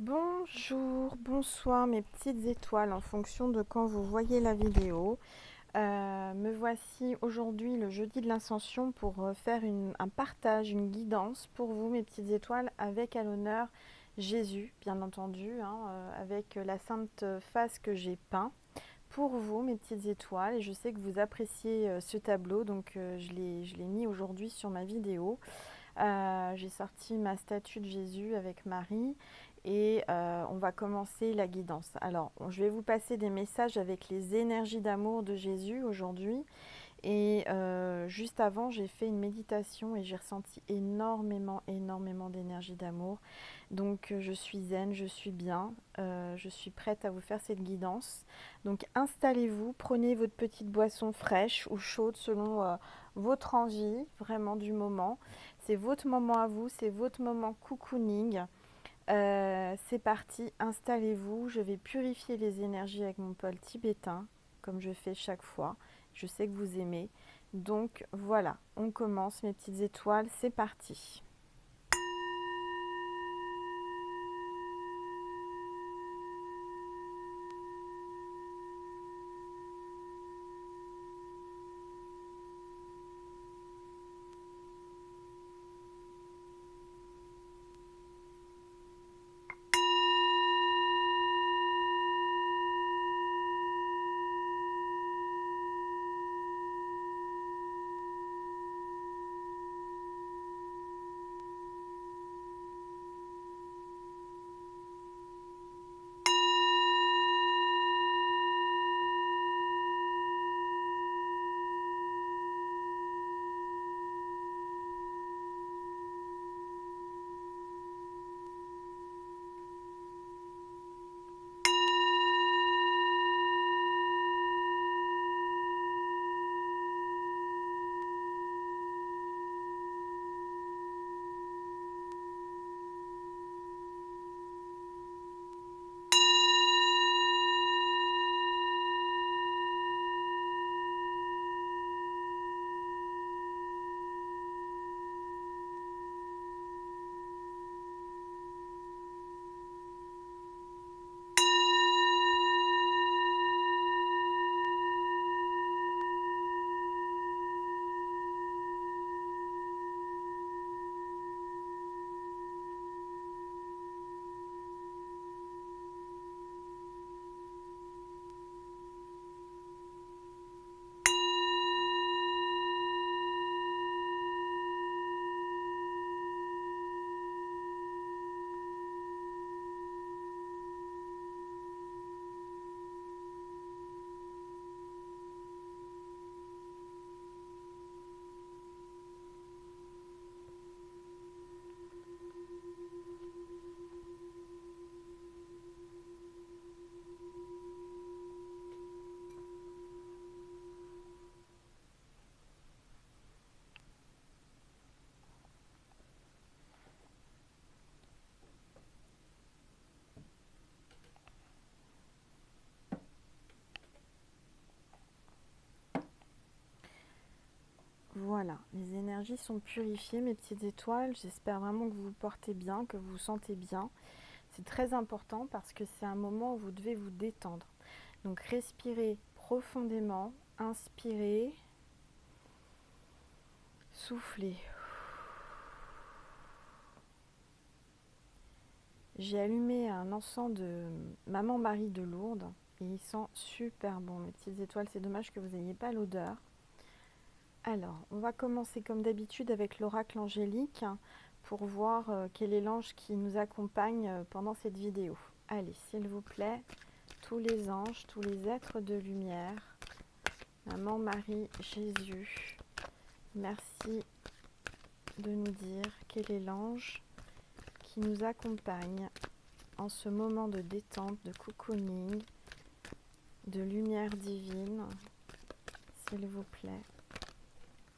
Bonjour, bonsoir mes petites étoiles en fonction de quand vous voyez la vidéo. Me voici aujourd'hui le jeudi de l'Ascension pour faire un partage, une guidance pour vous mes petites étoiles avec à l'honneur Jésus, bien entendu, avec la sainte face que j'ai peint pour vous mes petites étoiles. Et je sais que vous appréciez ce tableau, donc je l'ai mis aujourd'hui sur ma vidéo. J'ai sorti ma statue de Jésus avec Marie et on va commencer la guidance. Alors, je vais vous passer des messages avec les énergies d'amour de Jésus aujourd'hui. Et juste avant, j'ai fait une méditation et j'ai ressenti énormément d'énergie d'amour. Donc, je suis zen, je suis bien, je suis prête à vous faire cette guidance. Donc, installez-vous, prenez votre petite boisson fraîche ou chaude selon votre envie, vraiment du moment. C'est votre moment à vous, c'est votre moment cocooning. C'est parti, installez-vous. Je vais purifier les énergies avec mon pôle tibétain, comme je fais chaque fois. Je sais que vous aimez. Donc voilà, on commence mes petites étoiles, c'est parti. Voilà, les énergies sont purifiées, mes petites étoiles. J'espère vraiment que vous vous portez bien, que vous vous sentez bien. C'est très important parce que c'est un moment où vous devez vous détendre. Donc respirez profondément, inspirez, soufflez. J'ai allumé un encens de Maman Marie de Lourdes et il sent super bon, mes petites étoiles. C'est dommage que vous n'ayez pas l'odeur. Alors, on va commencer comme d'habitude avec l'oracle angélique pour voir quel est l'ange qui nous accompagne pendant cette vidéo. Allez, s'il vous plaît, tous les anges, tous les êtres de lumière, Maman Marie, Jésus, merci de nous dire quel est l'ange qui nous accompagne en ce moment de détente, de cocooning, de lumière divine, s'il vous plaît.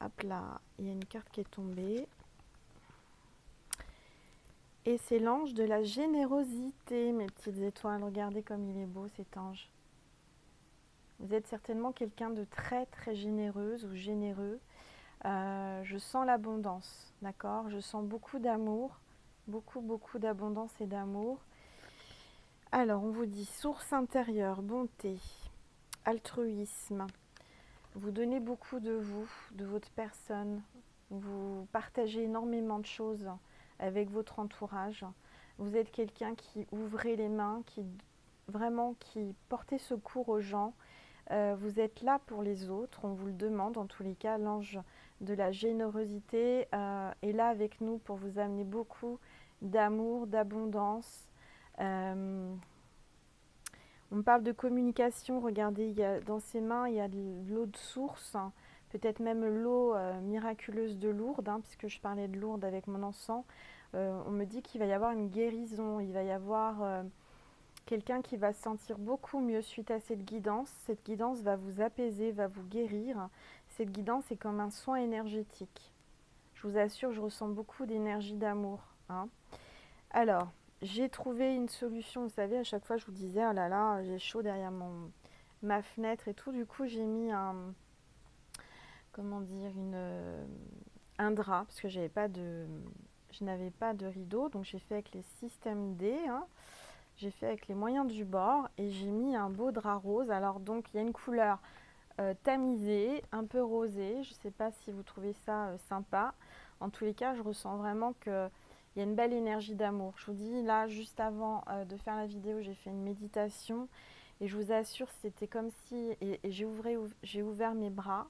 Hop là, il y a une carte qui est tombée. Et c'est l'ange de la générosité, mes petites étoiles. Regardez comme il est beau cet ange. Vous êtes certainement quelqu'un de très généreuse ou généreux. Je sens l'abondance, d'accord? Je sens beaucoup d'amour, beaucoup d'abondance et d'amour. Alors, on vous dit source intérieure, bonté, altruisme. Vous donnez beaucoup de vous, de votre personne. Vous partagez énormément de choses avec votre entourage. Vous êtes quelqu'un qui ouvrez les mains, qui portez secours aux gens. Vous êtes là pour les autres, on vous le demande en tous les cas. L'ange de la générosité est là avec nous pour vous amener beaucoup d'amour, d'abondance. Euh, on me parle de communication. Regardez, dans ses mains, il y a de l'eau de source, hein, peut-être même l'eau miraculeuse de Lourdes, hein, puisque je parlais de Lourdes avec mon encens. On me dit qu'il va y avoir une guérison, il va y avoir quelqu'un qui va se sentir beaucoup mieux suite à cette guidance. Cette guidance va vous apaiser, va vous guérir. Cette guidance est comme un soin énergétique. Je vous assure, je ressens beaucoup d'énergie d'amour, hein. Alors, j'ai trouvé une solution. Vous savez, à chaque fois, je vous disais, oh là là, j'ai chaud derrière ma fenêtre et tout. Du coup, j'ai mis comment dire, un drap, parce que je n'avais pas de rideau. Donc, j'ai fait avec les systèmes D, hein. J'ai fait avec les moyens du bord et j'ai mis un beau drap rose. Alors donc il y a une couleur tamisée, un peu rosée. Je ne sais pas si vous trouvez ça sympa. En tous les cas, je ressens vraiment qu'il y a une belle énergie d'amour. Je vous dis là, juste avant de faire la vidéo, j'ai fait une méditation et je vous assure, c'était comme si et j'ai ouvert mes bras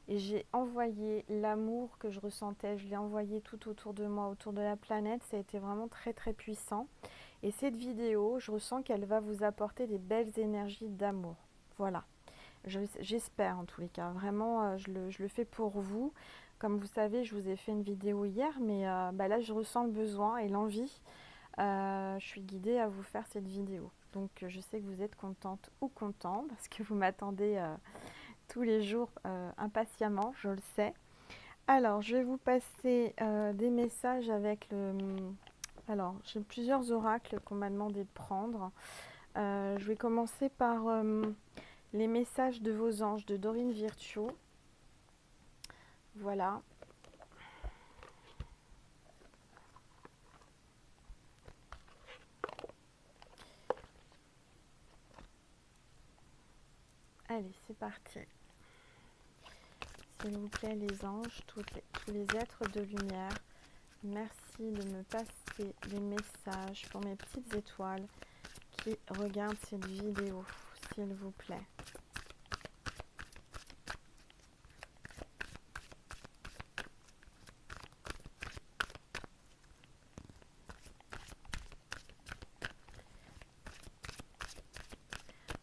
et j'ai envoyé l'amour que je ressentais. Je l'ai envoyé tout autour de moi, autour de la planète. Ça a été vraiment très très puissant. Et cette vidéo, je ressens qu'elle va vous apporter des belles énergies d'amour. Voilà. J'espère en tous les cas. Vraiment, je le fais pour vous. Comme vous savez, je vous ai fait une vidéo hier, mais bah là, je ressens le besoin et l'envie. Je suis guidée à vous faire cette vidéo. Donc, je sais que vous êtes contente ou content parce que vous m'attendez tous les jours impatiemment, je le sais. Alors, je vais vous passer des messages avec le... Alors, j'ai plusieurs oracles qu'on m'a demandé de prendre. Je vais commencer par les messages de vos anges de Dorine Virtue. Voilà. Allez, c'est parti. S'il vous plaît, les anges, tous les êtres de lumière, merci de me passer des messages pour mes petites étoiles qui regardent cette vidéo, s'il vous plaît.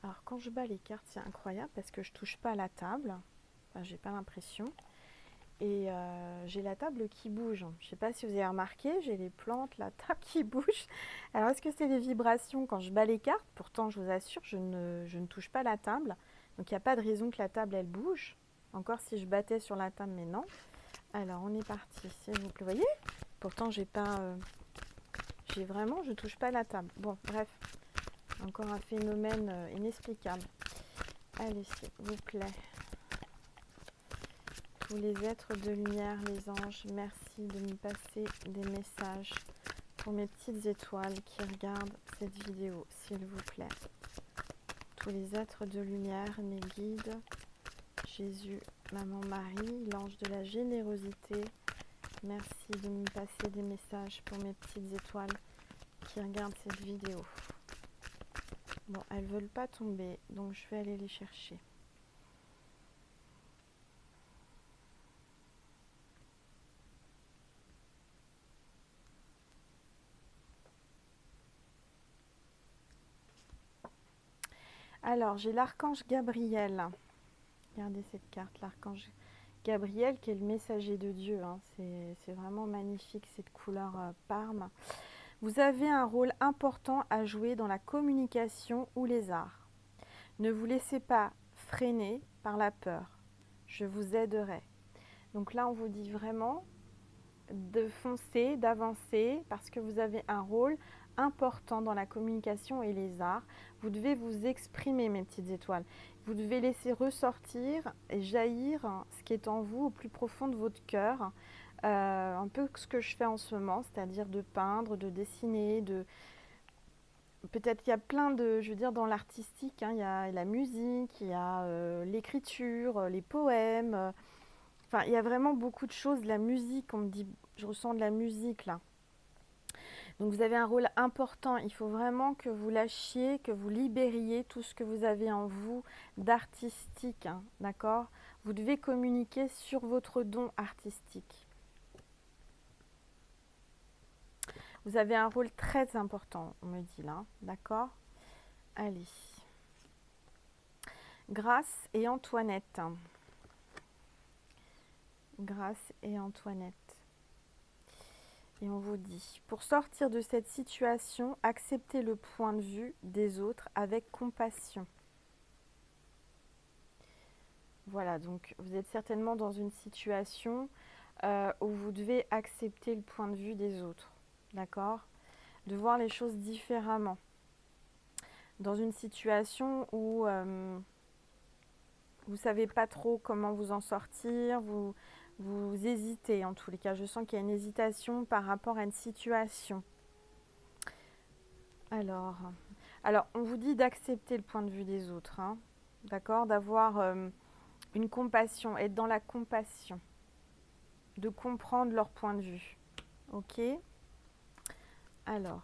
Alors quand je bats les cartes, c'est incroyable parce que je touche pas à la table. Enfin, j'ai pas l'impression. Et j'ai la table qui bouge. Je ne sais pas si vous avez remarqué, j'ai les plantes, la table qui bouge. Alors est-ce que c'est les vibrations quand je bats les cartes? Pourtant, je vous assure, je ne touche pas la table. Donc il n'y a pas de raison que la table, elle bouge. Encore si je battais sur la table, mais non. Alors on est parti, s'il vous plaît. Vous voyez? Pourtant, j'ai pas... je touche pas la table. Bon, bref. Encore un phénomène inexplicable. Allez, s'il vous plaît. Tous les êtres de lumière, les anges, merci de me passer des messages pour mes petites étoiles qui regardent cette vidéo, s'il vous plaît. Tous les êtres de lumière, mes guides, Jésus, Maman Marie, l'ange de la générosité, merci de me passer des messages pour mes petites étoiles qui regardent cette vidéo. Bon, elles ne veulent pas tomber, donc je vais aller les chercher. Alors, j'ai l'archange Gabriel. Regardez cette carte, l'archange Gabriel qui est le messager de Dieu. Hein. C'est vraiment magnifique cette couleur parme. Vous avez un rôle important à jouer dans la communication ou les arts. Ne vous laissez pas freiner par la peur. Je vous aiderai. Donc là, on vous dit vraiment de foncer, d'avancer, parce que vous avez un rôle important dans la communication et les arts. Vous devez vous exprimer, mes petites étoiles. Vous devez laisser ressortir et jaillir ce qui est en vous au plus profond de votre cœur. Un peu ce que je fais en ce moment, c'est-à-dire de peindre, de dessiner, peut-être qu'il y a plein de, je veux dire, dans l'artistique, hein, il y a la musique, il y a l'écriture, les poèmes. Enfin, il y a vraiment beaucoup de choses. La musique, on me dit, je ressens de la musique là. Donc vous avez un rôle important. Il faut vraiment que vous lâchiez, que vous libériez tout ce que vous avez en vous d'artistique, hein, d'accord? Vous devez communiquer sur votre don artistique. Vous avez un rôle très important, on me dit là, d'accord? Allez. Grâce et Antoinette. Grâce et Antoinette. Et on vous dit, pour sortir de cette situation, acceptez le point de vue des autres avec compassion. Voilà, donc vous êtes certainement dans une situation où vous devez accepter le point de vue des autres, d'accord? De voir les choses différemment. Dans une situation où vous ne savez pas trop comment vous en sortir, vous hésitez en tous les cas. Je sens qu'il y a une hésitation par rapport à une situation. Alors, on vous dit d'accepter le point de vue des autres, hein, d'accord? D'avoir une compassion, être dans la compassion, de comprendre leur point de vue. Ok? Alors,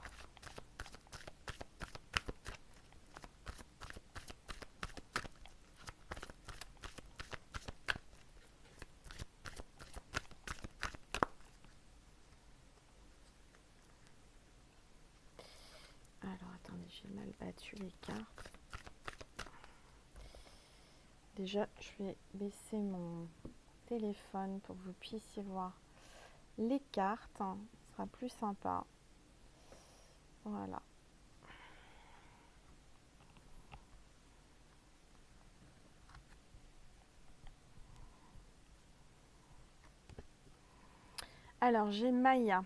attendez, j'ai mal battu les cartes. Déjà, je vais baisser mon téléphone pour que vous puissiez voir les cartes. Ce sera plus sympa. Voilà. Alors, j'ai Maya.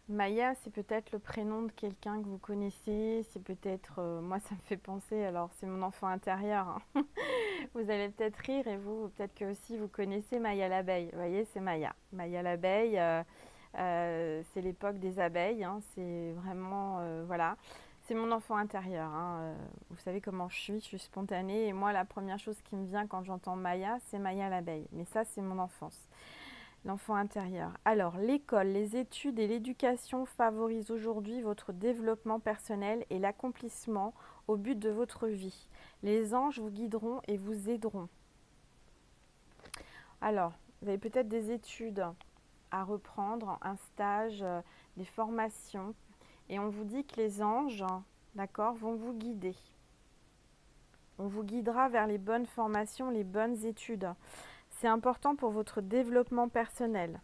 Maya, c'est peut-être le prénom de quelqu'un que vous connaissez. C'est peut-être, moi, ça me fait penser, alors c'est mon enfant intérieur, hein. Vous allez peut-être rire et vous, peut-être que aussi vous connaissez Maya l'abeille. Vous voyez, c'est Maya. Maya l'abeille, c'est l'époque des abeilles, hein. C'est vraiment, voilà. C'est mon enfant intérieur, hein. Vous savez comment je suis spontanée. Et moi, la première chose qui me vient quand j'entends Maya, c'est Maya l'abeille. Mais ça, c'est mon enfance. L'enfant intérieur. Alors, l'école, les études et l'éducation favorisent aujourd'hui votre développement personnel et l'accomplissement au but de votre vie. Les anges vous guideront et vous aideront. Alors, vous avez peut-être des études à reprendre, un stage, des formations. Et on vous dit que les anges, d'accord, vont vous guider. On vous guidera vers les bonnes formations, les bonnes études. C'est important pour votre développement personnel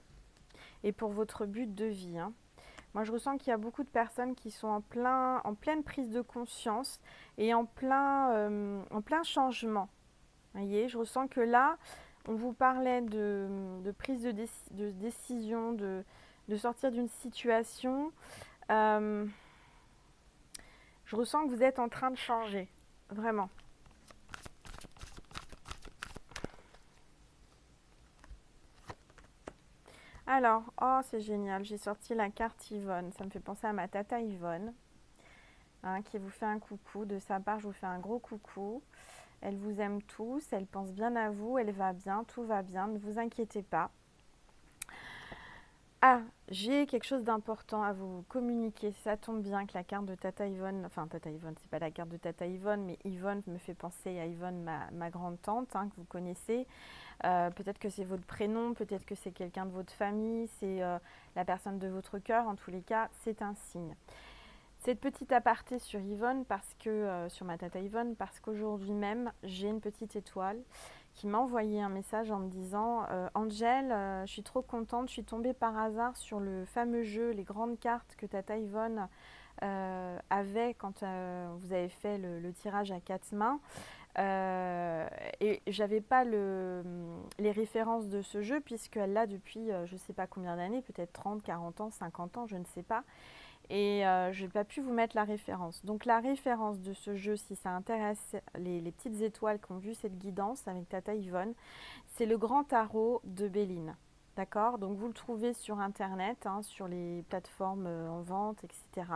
et pour votre but de vie, hein. Moi, je ressens qu'il y a beaucoup de personnes qui sont en pleine prise de conscience et en plein changement. Vous voyez, je ressens que là, on vous parlait de prise de décision, de sortir d'une situation. Je ressens que vous êtes en train de changer, vraiment. Alors, oh c'est génial, j'ai sorti la carte Yvonne. Ça me fait penser à ma tata Yvonne, hein, qui vous fait un coucou. De sa part, je vous fais un gros coucou. Elle vous aime tous, elle pense bien à vous, elle va bien, tout va bien, ne vous inquiétez pas. Ah, j'ai quelque chose d'important à vous communiquer. Ça tombe bien que la carte de Tata Yvonne, enfin Tata Yvonne, c'est pas la carte de Tata Yvonne, mais Yvonne me fait penser à Yvonne, ma grande tante, hein, que vous connaissez. Peut-être que c'est votre prénom, peut-être que c'est quelqu'un de votre famille, c'est la personne de votre cœur. En tous les cas, c'est un signe. Cette petite aparté sur Yvonne, sur ma tata Yvonne, parce qu'aujourd'hui même, j'ai une petite étoile qui m'a envoyé un message en me disant Angel, je suis trop contente, je suis tombée par hasard sur le fameux jeu, les grandes cartes que tata Yvonne avait quand vous avez fait le tirage à 4 mains. Et j'avais pas les références de ce jeu puisqu'elle l'a depuis je ne sais pas combien d'années, peut-être 30, 40 ans, 50 ans, je ne sais pas. Et je n'ai pas pu vous mettre la référence. Donc la référence de ce jeu, si ça intéresse les petites étoiles qui ont vu cette guidance avec Tata Yvonne, c'est le grand tarot de Béline. D'accord? Donc vous le trouvez sur internet, hein, sur les plateformes en vente, etc.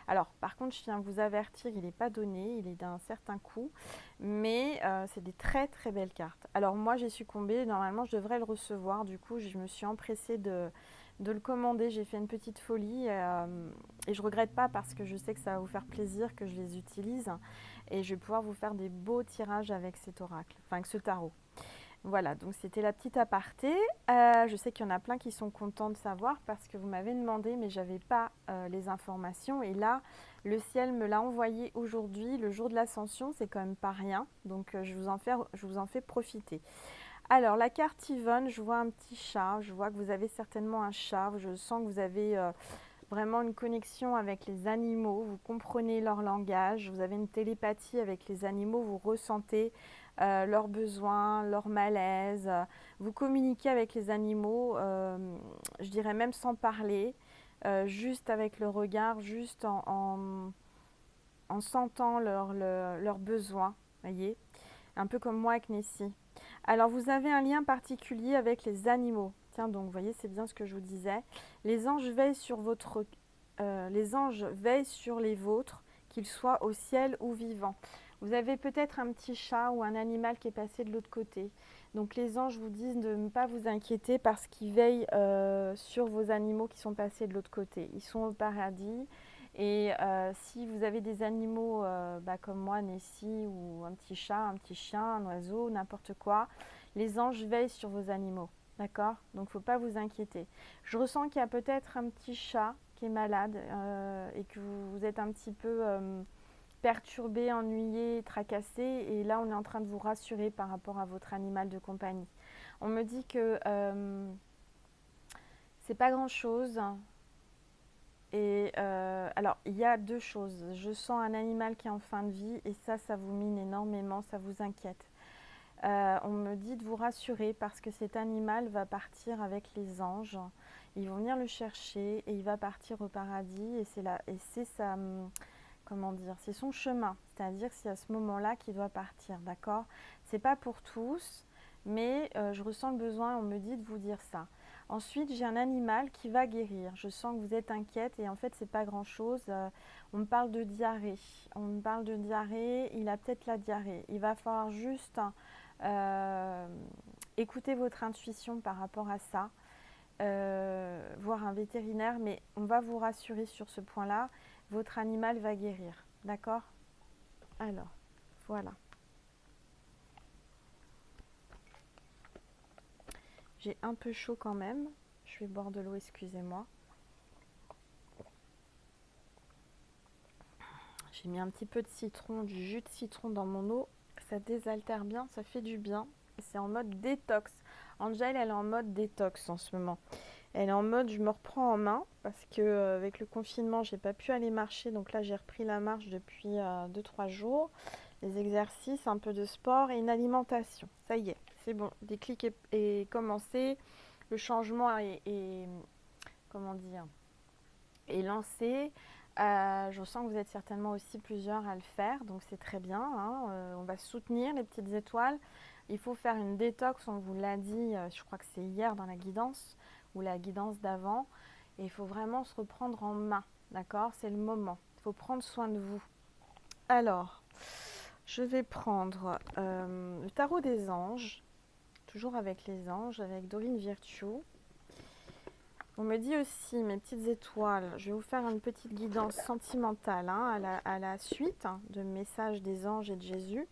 Alors par contre, je tiens à vous avertir, il n'est pas donné, il est d'un certain coût, mais c'est des très très belles cartes. Alors moi j'ai succombé, normalement je devrais le recevoir, du coup je me suis empressée de le commander, j'ai fait une petite folie et je regrette pas parce que je sais que ça va vous faire plaisir que je les utilise et je vais pouvoir vous faire des beaux tirages avec cet oracle, enfin avec ce tarot. Voilà, donc c'était la petite aparté. Je sais qu'il y en a plein qui sont contents de savoir parce que vous m'avez demandé, mais je n'avais pas les informations. Et là, le ciel me l'a envoyé aujourd'hui, le jour de l'ascension, c'est quand même pas rien. Donc je vous en fais profiter. Alors, la carte Yvonne, je vois un petit chat. Je vois que vous avez certainement un chat. Je sens que vous avez vraiment une connexion avec les animaux, vous comprenez leur langage, vous avez une télépathie avec les animaux, vous ressentez leurs besoins, leurs malaises, vous communiquez avec les animaux, je dirais même sans parler, juste avec le regard, juste en sentant leurs besoins, voyez, un peu comme moi avec Nessie. Alors vous avez un lien particulier avec les animaux. Tiens donc, vous voyez, c'est bien ce que je vous disais. Les anges veillent sur les anges veillent sur les vôtres, qu'ils soient au ciel ou vivants. Vous avez peut-être un petit chat ou un animal qui est passé de l'autre côté. Donc les anges vous disent de ne pas vous inquiéter parce qu'ils veillent sur vos animaux qui sont passés de l'autre côté. Ils sont au paradis. Et si vous avez des animaux comme moi, Nessie, ou un petit chat, un petit chien, un oiseau, n'importe quoi, les anges veillent sur vos animaux. D'accord? Donc il ne faut pas vous inquiéter. Je ressens qu'il y a peut-être un petit chat qui est malade et que vous êtes un petit peu perturbé, ennuyé, tracassé. Et là, on est en train de vous rassurer par rapport à votre animal de compagnie. On me dit que c'est pas grand-chose. Et alors, il y a deux choses. Je sens un animal qui est en fin de vie et ça vous mine énormément, ça vous inquiète. On me dit de vous rassurer parce que cet animal va partir avec les anges. Ils vont venir le chercher et il va partir au paradis et c'est sa comment dire, c'est son chemin. C'est-à-dire que c'est à ce moment-là qu'il doit partir, d'accord? C'est pas pour tous, mais je ressens le besoin, on me dit de vous dire ça. Ensuite, j'ai un animal qui va guérir. Je sens que vous êtes inquiète et en fait, c'est pas grand-chose. On me parle de diarrhée. On me parle de diarrhée. Il a peut-être la diarrhée. Il va falloir juste écouter votre intuition par rapport à ça. Voir un vétérinaire, mais on va vous rassurer sur ce point-là. Votre animal va guérir. D'accord? Alors, voilà. J'ai un peu chaud quand même. Je vais boire de l'eau, excusez-moi. J'ai mis un petit peu de citron, du jus de citron dans mon eau. Ça désaltère bien, ça fait du bien. C'est en mode détox. Angèle, elle est en mode détox en ce moment. Elle est en mode je me reprends en main parce que avec le confinement, j'ai pas pu aller marcher. Donc là, j'ai repris la marche depuis 2-3 jours. Les exercices, un peu de sport et une alimentation. Ça y est, c'est bon. Le déclic est commencé. Le changement comment dire, est lancé. Je sens que vous êtes certainement aussi plusieurs à le faire, donc c'est très bien. Hein. On va soutenir les petites étoiles. Il faut faire une détox, on vous l'a dit, je crois que c'est hier dans la guidance ou la guidance d'avant. Et il faut vraiment se reprendre en main, d'accord? C'est le moment. Il faut prendre soin de vous. Alors, je vais prendre le tarot des anges, toujours avec les anges, avec Dorine Virtue. On me dit aussi, mes petites étoiles, je vais vous faire une petite guidance sentimentale à la suite de messages des anges et de Jésus.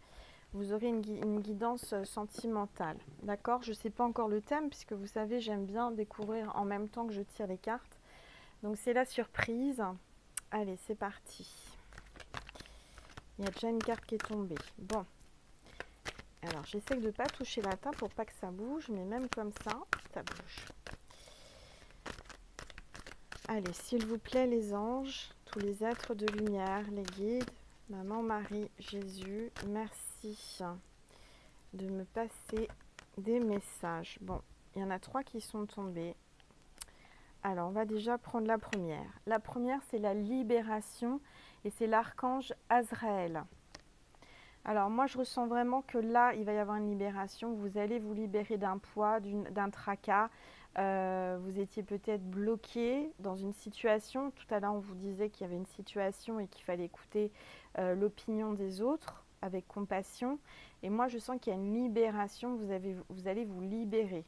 Vous aurez une guidance sentimentale. D'accord? Je ne sais pas encore le thème, puisque vous savez, j'aime bien découvrir en même temps que je tire les cartes. Donc c'est la surprise. Allez, c'est parti. Il y a déjà une carte qui est tombée. Bon. Alors, j'essaie de ne pas toucher la table pour pas que ça bouge, mais même comme ça bouge. Allez, s'il vous plaît, les anges, tous les êtres de lumière, les guides, Maman Marie, Jésus, merci de me passer des messages. Bon, il y en a 3 qui sont tombés. Alors, on va déjà prendre la première. La première, c'est la libération et c'est l'archange Azraël. Alors, moi, je ressens vraiment que là, il va y avoir une libération. Vous allez vous libérer d'un poids, d'un tracas. Vous étiez peut-être bloqué dans une situation. Tout à l'heure, on vous disait qu'il y avait une situation et qu'il fallait écouter l'opinion des autres avec compassion. Et moi, je sens qu'il y a une libération. Vous allez vous libérer.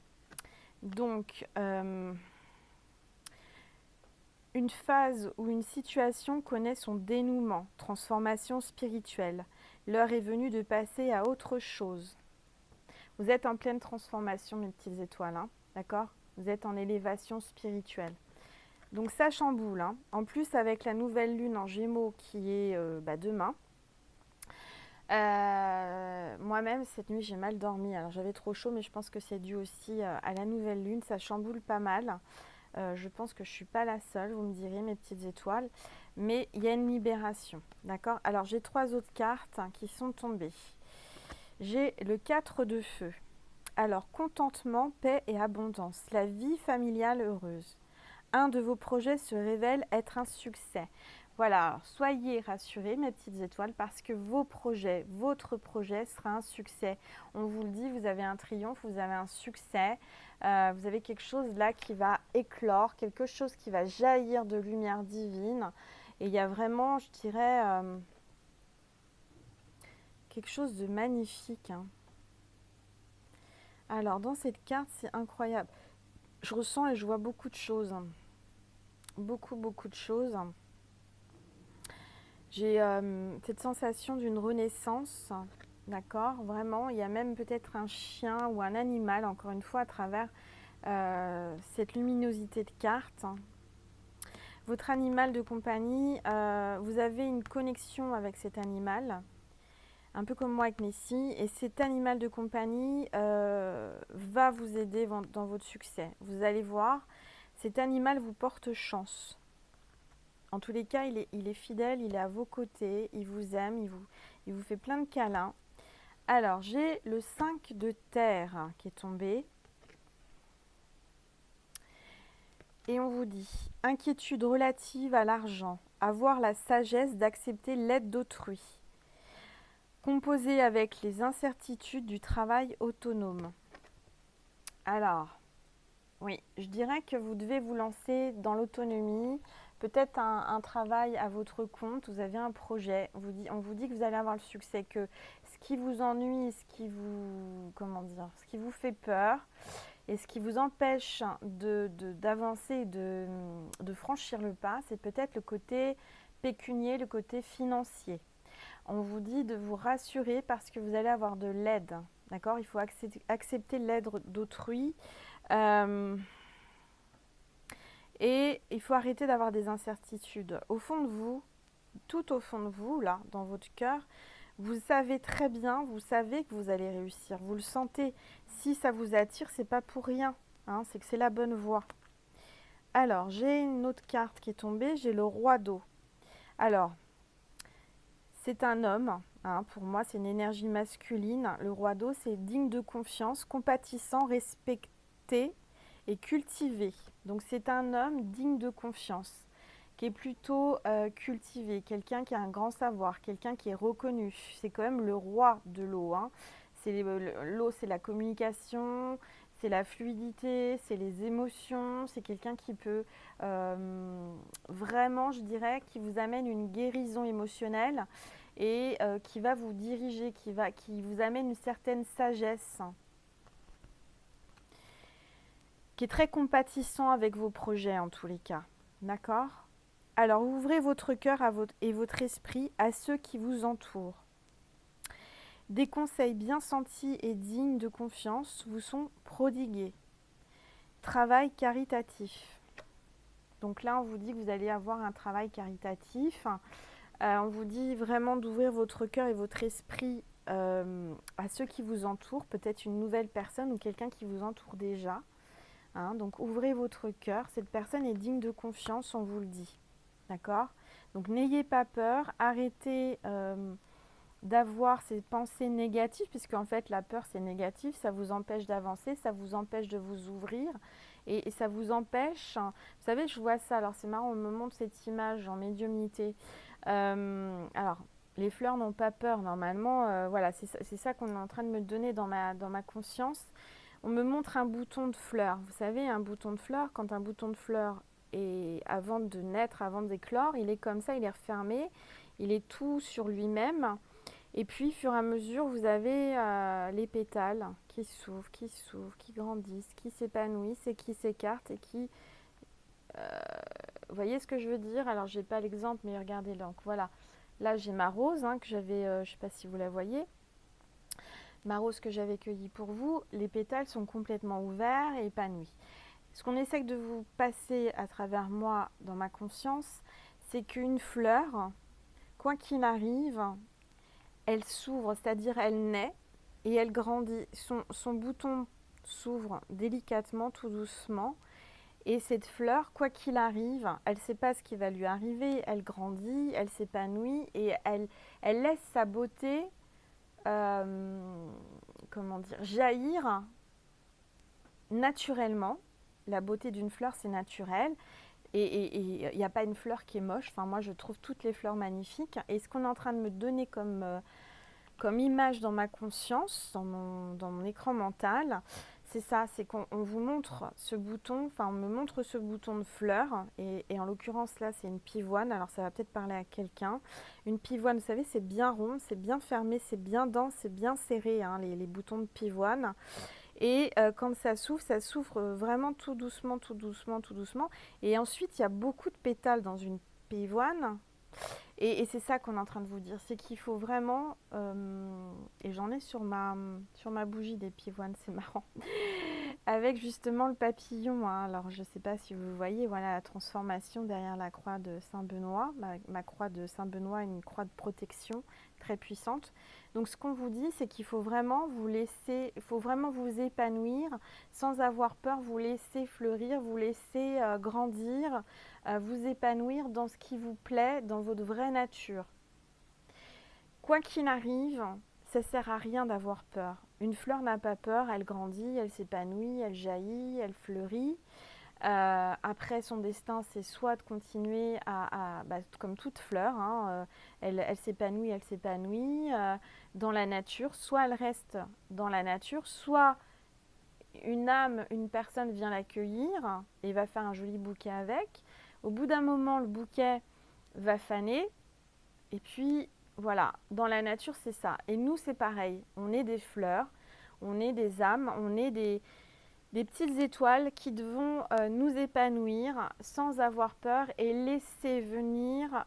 Donc, une phase où une situation connaît son dénouement, transformation spirituelle. L'heure est venue de passer à autre chose. Vous êtes en pleine transformation, mes petites étoiles, hein, d'accord? Vous êtes en élévation spirituelle. Donc ça chamboule, hein. En plus, avec la nouvelle lune en Gémeaux qui est demain, moi-même, cette nuit, j'ai mal dormi. Alors j'avais trop chaud, mais je pense que c'est dû aussi à la nouvelle lune. Ça chamboule pas mal. Je pense que je ne suis pas la seule, vous me direz, mes petites étoiles. Mais il y a une libération, d'accord? Alors j'ai 3 autres cartes qui sont tombées. J'ai le 4 de feu. Alors, contentement, paix et abondance, la vie familiale heureuse. Un de vos projets se révèle être un succès. Voilà, alors soyez rassurés, mes petites étoiles, parce que votre projet sera un succès. On vous le dit, vous avez un triomphe, vous avez un succès, vous avez quelque chose là qui va éclore, quelque chose qui va jaillir de lumière divine. Et il y a vraiment, je dirais, quelque chose de magnifique, hein. Alors, dans cette carte, c'est incroyable. Je ressens et je vois beaucoup de choses. Beaucoup, beaucoup de choses. J'ai cette sensation d'une renaissance, d'accord? Vraiment, il y a même peut-être un chien ou un animal, encore une fois, à travers cette luminosité de carte. Votre animal de compagnie, vous avez une connexion avec cet animal, un peu comme moi avec Messi, et cet animal de compagnie va vous aider dans votre succès. Vous allez voir, cet animal vous porte chance. En tous les cas, il est fidèle, il est à vos côtés, il vous aime, il vous fait plein de câlins. Alors, j'ai le 5 de terre qui est tombé. Et on vous dit, inquiétude relative à l'argent, avoir la sagesse d'accepter l'aide d'autrui. Composer avec les incertitudes du travail autonome. Alors, oui, je dirais que vous devez vous lancer dans l'autonomie, peut-être un travail à votre compte, vous avez un projet, on vous dit que vous allez avoir le succès, que ce qui vous ennuie, ce qui vous fait peur et ce qui vous empêche d'avancer, de franchir le pas, c'est peut-être le côté pécunier, le côté financier. On vous dit de vous rassurer parce que vous allez avoir de l'aide, d'accord? Il faut accepter l'aide d'autrui. Et il faut arrêter d'avoir des incertitudes. Au fond de vous, tout au fond de vous, là, dans votre cœur, vous savez très bien, vous savez que vous allez réussir. Vous le sentez. Si ça vous attire, c'est pas pour rien, hein, c'est que c'est la bonne voie. Alors, j'ai une autre carte qui est tombée, j'ai le roi d'eau. Alors, c'est un homme, hein, pour moi c'est une énergie masculine. Le roi d'eau, c'est digne de confiance, compatissant, respecté et cultivé. Donc c'est un homme digne de confiance, qui est plutôt cultivé, quelqu'un qui a un grand savoir, quelqu'un qui est reconnu. C'est quand même le roi de l'eau, hein. L'eau, c'est la communication, c'est la fluidité, c'est les émotions, c'est quelqu'un qui peut vraiment, je dirais, qui vous amène une guérison émotionnelle et qui va vous diriger, qui vous amène une certaine sagesse, qui est très compatissant avec vos projets en tous les cas. D'accord? Alors ouvrez votre cœur et votre esprit à ceux qui vous entourent. Des conseils bien sentis et dignes de confiance vous sont prodigués. Travail caritatif. Donc là, on vous dit que vous allez avoir un travail caritatif. On vous dit vraiment d'ouvrir votre cœur et votre esprit à ceux qui vous entourent, peut-être une nouvelle personne ou quelqu'un qui vous entoure déjà. Hein, donc ouvrez votre cœur, cette personne est digne de confiance, on vous le dit. D'accord? Donc n'ayez pas peur, arrêtez d'avoir ces pensées négatives, puisque en fait la peur c'est négatif, ça vous empêche d'avancer, ça vous empêche de vous ouvrir et ça vous empêche, vous savez, je vois ça, alors c'est marrant, on me montre cette image en médiumnité. Alors les fleurs n'ont pas peur normalement, voilà, c'est ça qu'on est en train de me donner dans ma conscience. On me montre un bouton de fleur. Vous savez, un bouton de fleur, quand un bouton de fleur est avant de naître, avant d'éclore, il est comme ça, il est refermé, il est tout sur lui-même. Et puis, au fur et à mesure, vous avez les pétales qui s'ouvrent, qui grandissent, qui s'épanouissent et qui s'écartent et qui... vous voyez ce que je veux dire? Alors, je n'ai pas l'exemple, mais regardez. Donc, voilà. Là, j'ai ma rose que j'avais, je ne sais pas si vous la voyez. Ma rose que j'avais cueillie pour vous, les pétales sont complètement ouverts et épanouis. Ce qu'on essaie de vous passer à travers moi dans ma conscience, c'est qu'une fleur, quoi qu'il arrive, elle s'ouvre, c'est-à-dire elle naît et elle grandit. Son bouton s'ouvre délicatement, tout doucement. Et cette fleur, quoi qu'il arrive, elle ne sait pas ce qui va lui arriver, elle grandit, elle s'épanouit et elle laisse sa beauté comment dire, jaillir naturellement. La beauté d'une fleur, c'est naturel. Et il n'y a pas une fleur qui est moche. Enfin, moi, je trouve toutes les fleurs magnifiques. Et ce qu'on est en train de me donner comme image dans ma conscience, dans mon écran mental, c'est ça, c'est qu'on vous montre ce bouton, enfin on me montre ce bouton de fleur, et en l'occurrence là c'est une pivoine, alors ça va peut-être parler à quelqu'un. Une pivoine, vous savez, c'est bien rond, c'est bien fermé, c'est bien dense, c'est bien serré, les boutons de pivoine. Et quand ça s'ouvre vraiment tout doucement, tout doucement, tout doucement. Et ensuite, il y a beaucoup de pétales dans une pivoine. Et c'est ça qu'on est en train de vous dire, c'est qu'il faut vraiment, et j'en ai sur ma bougie des pivoines, c'est marrant, avec justement le papillon. Alors je ne sais pas si vous voyez, voilà la transformation derrière la croix de Saint-Benoît. Ma croix de Saint-Benoît est une croix de protection très puissante. Donc ce qu'on vous dit, c'est qu'il faut vraiment vous laisser, il faut vraiment vous épanouir sans avoir peur, vous laisser fleurir, vous laisser grandir, vous épanouir dans ce qui vous plaît, dans votre vraie nature. Quoi qu'il arrive, ça ne sert à rien d'avoir peur. Une fleur n'a pas peur, elle grandit, elle s'épanouit, elle jaillit, elle fleurit. Après, son destin, c'est soit de continuer comme toute fleur, elle s'épanouit dans la nature, soit elle reste dans la nature, soit une personne vient l'accueillir et va faire un joli bouquet avec. Au bout d'un moment, le bouquet va faner, et puis voilà, dans la nature, c'est ça. Et nous, c'est pareil, on est des fleurs, on est des âmes, on est des petites étoiles qui vont nous épanouir sans avoir peur et laisser venir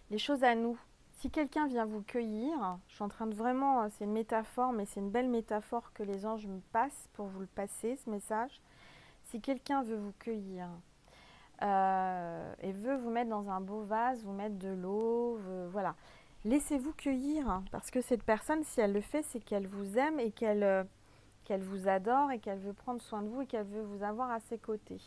les choses à nous. Si quelqu'un vient vous cueillir, je suis en train de vraiment, c'est une métaphore, mais c'est une belle métaphore que les anges me passent pour vous le passer, ce message. Si quelqu'un veut vous cueillir et veut vous mettre dans un beau vase, vous mettre de l'eau, voilà. Laissez-vous cueillir, parce que cette personne, si elle le fait, c'est qu'elle vous aime et qu'elle vous adore et qu'elle veut prendre soin de vous et qu'elle veut vous avoir à ses côtés.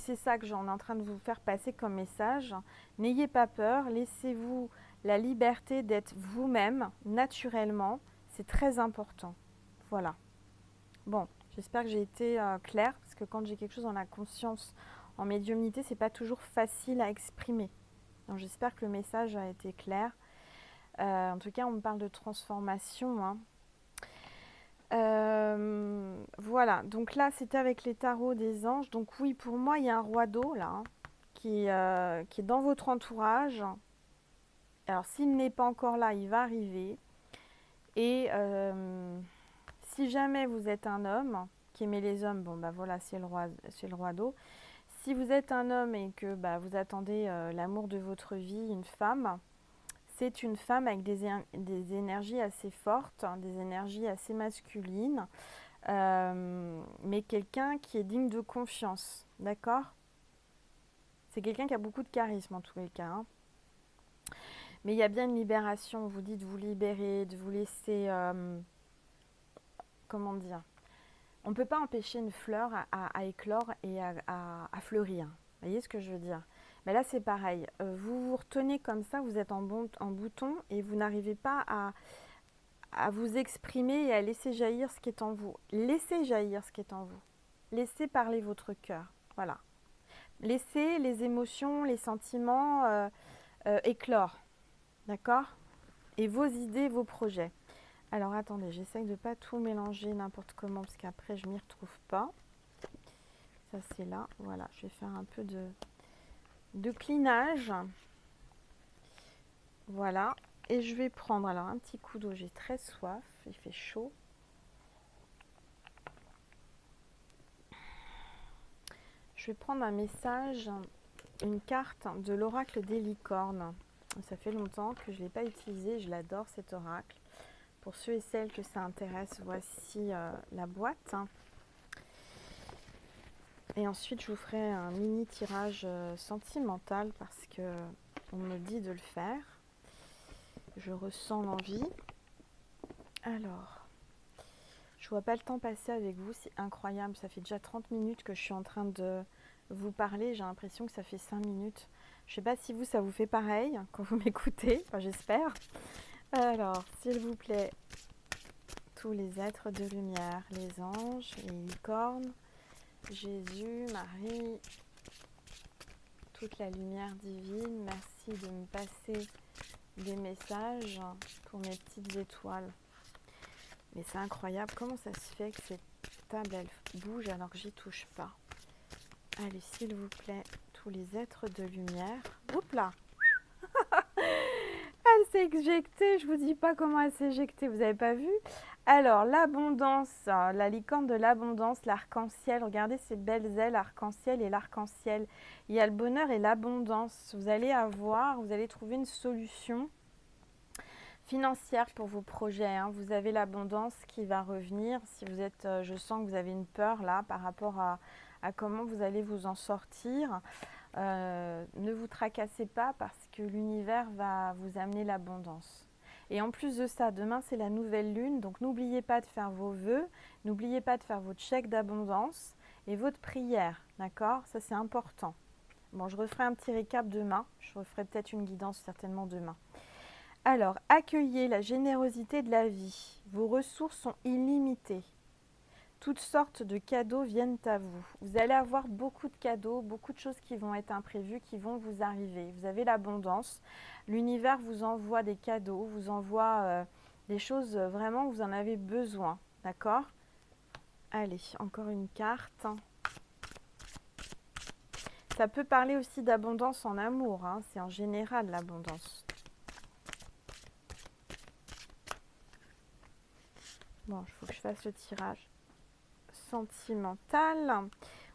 C'est ça que j'en ai en train de vous faire passer comme message. N'ayez pas peur, laissez-vous la liberté d'être vous-même naturellement. C'est très important. Voilà. Bon, j'espère que j'ai été claire, parce que quand j'ai quelque chose dans la conscience, en médiumnité, c'est pas toujours facile à exprimer. Donc j'espère que le message a été clair. En tout cas, on me parle de transformation. Voilà, donc là, c'était avec les tarots des anges. Donc oui, pour moi, il y a un roi d'eau, là, qui est dans votre entourage. Alors, s'il n'est pas encore là, il va arriver. Et si jamais vous êtes un homme qui aimait les hommes, bon, bah voilà, c'est le roi d'eau. Si vous êtes un homme et que vous attendez l'amour de votre vie, une femme, c'est une femme avec des énergies assez fortes, des énergies assez masculines, mais quelqu'un qui est digne de confiance, d'accord? C'est quelqu'un qui a beaucoup de charisme en tous les cas. Mais il y a bien une libération, on vous dit de vous libérer, de vous laisser... comment dire? On ne peut pas empêcher une fleur à éclore et à fleurir. Vous voyez ce que je veux dire? Mais là, c'est pareil. Vous vous retenez comme ça, vous êtes en bouton et vous n'arrivez pas à vous exprimer et à laisser jaillir ce qui est en vous. Laissez jaillir ce qui est en vous. Laissez parler votre cœur. Voilà. Laissez les émotions, les sentiments éclore. D'accord? et vos idées, vos projets. Alors attendez, j'essaye de ne pas tout mélanger n'importe comment parce qu'après je m'y retrouve pas. Ça c'est là, voilà, je vais faire un peu de clinage. Voilà, et je vais prendre alors un petit coup d'eau, j'ai très soif, il fait chaud. Je vais prendre un message, une carte de l'oracle des licornes. Ça fait longtemps que je ne l'ai pas utilisé, je l'adore cet oracle. Pour ceux et celles que ça intéresse, voici la boîte. Et ensuite, je vous ferai un mini tirage sentimental parce que on me dit de le faire. Je ressens l'envie. Alors, je vois pas le temps passer avec vous, c'est incroyable. Ça fait déjà 30 minutes que je suis en train de vous parler. J'ai l'impression que ça fait 5 minutes. Je sais pas si vous, ça vous fait pareil quand vous m'écoutez. Enfin, j'espère. Alors, s'il vous plaît, tous les êtres de lumière, les anges, les licornes, Jésus, Marie, toute la lumière divine, merci de me passer des messages pour mes petites étoiles. Mais c'est incroyable, comment ça se fait que cette table elle bouge alors que j'y touche pas. Allez, s'il vous plaît, tous les êtres de lumière. Oups là. Elle s'est éjectée, je vous dis pas comment elle s'est éjectée, vous avez pas vu? Alors, l'abondance, la licorne de l'abondance, l'arc-en-ciel, regardez ces belles ailes arc-en-ciel et l'arc-en-ciel. Il y a le bonheur et l'abondance. Vous allez avoir, vous allez trouver une solution financière pour vos projets. Hein. Vous avez l'abondance qui va revenir. Si vous êtes, je sens que vous avez une peur là par rapport à comment vous allez vous en sortir. Ne vous tracassez pas parce que l'univers va vous amener l'abondance. Et en plus de ça, demain c'est la nouvelle lune, donc n'oubliez pas de faire vos vœux, n'oubliez pas de faire votre chèque d'abondance et votre prière, d'accord? Ça c'est important. Bon, je referai un petit récap demain, je referai peut-être une guidance certainement demain. Alors, accueillez la générosité de la vie, vos ressources sont illimitées. Toutes sortes de cadeaux viennent à vous. Vous allez avoir beaucoup de cadeaux, beaucoup de choses qui vont être imprévues, qui vont vous arriver. Vous avez l'abondance. L'univers vous envoie des cadeaux, vous envoie des choses vraiment, vous en avez besoin. D'accord? Allez, encore une carte. Ça peut parler aussi d'abondance en amour. Hein. C'est en général l'abondance. Bon, il faut que je fasse le tirage sentimental.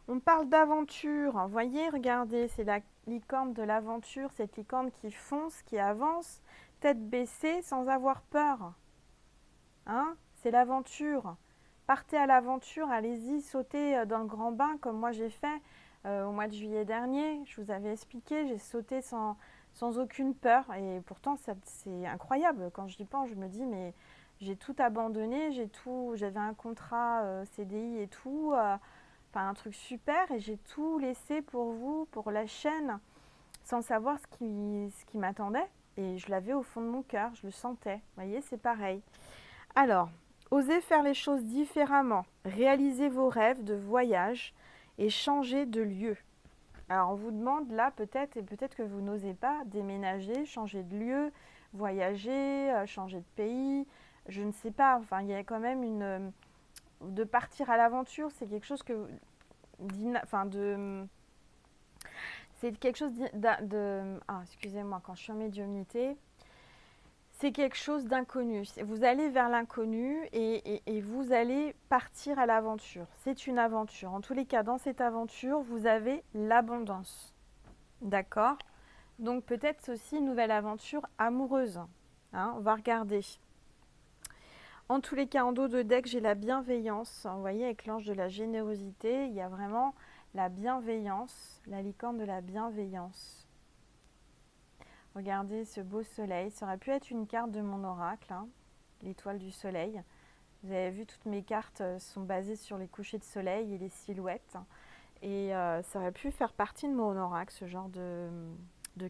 On parle d'aventure. Vous voyez, regardez, c'est la licorne de l'aventure, cette licorne qui fonce, qui avance, tête baissée, sans avoir peur. Hein? C'est l'aventure. Partez à l'aventure, allez-y, sautez dans le grand bain comme moi j'ai fait au mois de juillet dernier. Je vous avais expliqué, j'ai sauté sans aucune peur. Et pourtant, c'est incroyable. Quand j'y pense, je me dis, mais j'ai tout abandonné, j'avais un contrat CDI et tout, enfin un truc super, et j'ai tout laissé pour vous, pour la chaîne, sans savoir ce qui m'attendait. Et je l'avais au fond de mon cœur, je le sentais. Vous voyez, c'est pareil. Alors, osez faire les choses différemment, réalisez vos rêves de voyage et changez de lieu. Alors, on vous demande là peut-être, et peut-être que vous n'osez pas, déménager, changer de lieu, voyager, changer de pays, je ne sais pas. Enfin, il y a quand même de partir à l'aventure, c'est quelque chose c'est quelque chose excusez-moi, quand je suis en médiumnité, c'est quelque chose d'inconnu. Vous allez vers l'inconnu et vous allez partir à l'aventure. C'est une aventure. En tous les cas, dans cette aventure, vous avez l'abondance. D'accord? Donc peut-être c'est aussi une nouvelle aventure amoureuse. Hein, on va regarder. En tous les cas, en dos de deck, j'ai la bienveillance. Vous voyez, avec l'ange de la générosité, il y a vraiment la bienveillance, la licorne de la bienveillance. Regardez ce beau soleil. Ça aurait pu être une carte de mon oracle, hein, l'étoile du soleil. Vous avez vu, toutes mes cartes sont basées sur les couchers de soleil et les silhouettes. Et ça aurait pu faire partie de mon oracle, ce genre de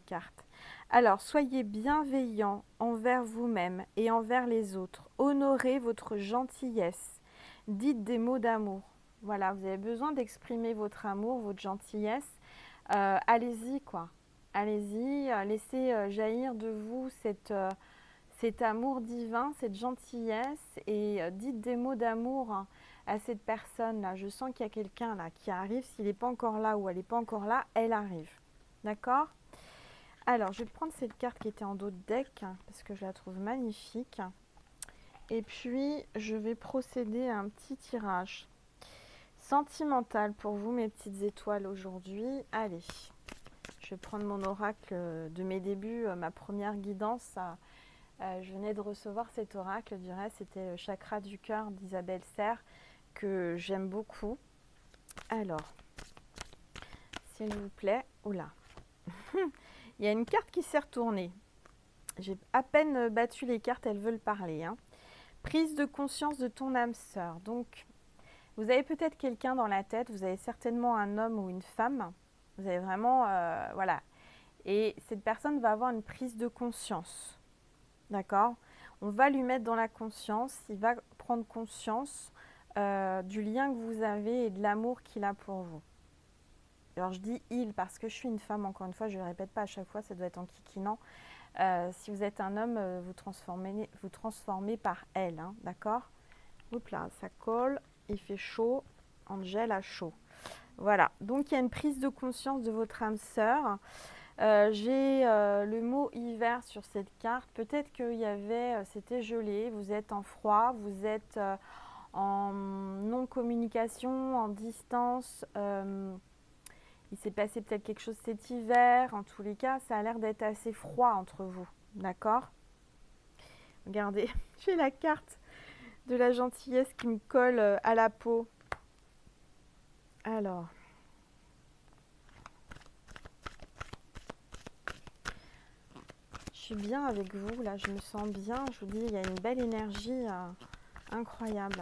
cartes. Alors, soyez bienveillant envers vous-même et envers les autres. Honorez votre gentillesse. Dites des mots d'amour. Voilà, vous avez besoin d'exprimer votre amour, votre gentillesse. Allez-y, quoi. Allez-y, laissez jaillir de vous cet amour divin, cette gentillesse et dites des mots d'amour à cette personne-là. Je sens qu'il y a quelqu'un là qui arrive. S'il n'est pas encore là ou elle n'est pas encore là, elle arrive. D'accord? Alors, je vais prendre cette carte qui était en dos de deck parce que je la trouve magnifique. Et puis, je vais procéder à un petit tirage sentimental pour vous, mes petites étoiles, aujourd'hui. Allez, je vais prendre mon oracle de mes débuts, ma première guidance. Je venais de recevoir cet oracle, du reste, c'était le chakra du cœur d'Isabelle Serre, que j'aime beaucoup. Alors, s'il vous plaît, oula, il y a une carte qui s'est retournée. J'ai à peine battu les cartes, elles veulent parler. Hein. Prise de conscience de ton âme sœur. Donc, vous avez peut-être quelqu'un dans la tête, vous avez certainement un homme ou une femme. Vous avez vraiment, voilà. Et cette personne va avoir une prise de conscience. D'accord? On va lui mettre dans la conscience, il va prendre conscience du lien que vous avez et de l'amour qu'il a pour vous. Alors je dis il parce que je suis une femme, encore une fois, je ne le répète pas à chaque fois, ça doit être en kikinant. Si vous êtes un homme, vous transformez par elle, hein, d'accord? Oups là, ça colle, il fait chaud, Angèle a chaud. Voilà, donc il y a une prise de conscience de votre âme sœur. J'ai le mot hiver sur cette carte. Peut-être qu'il y avait, c'était gelé, vous êtes en froid, vous êtes en non-communication, en distance. Il s'est passé peut-être quelque chose cet hiver. En tous les cas, ça a l'air d'être assez froid entre vous. D'accord? Regardez, j'ai la carte de la gentillesse qui me colle à la peau. Alors. Je suis bien avec vous, là, je me sens bien. Je vous dis, il y a une belle énergie incroyable.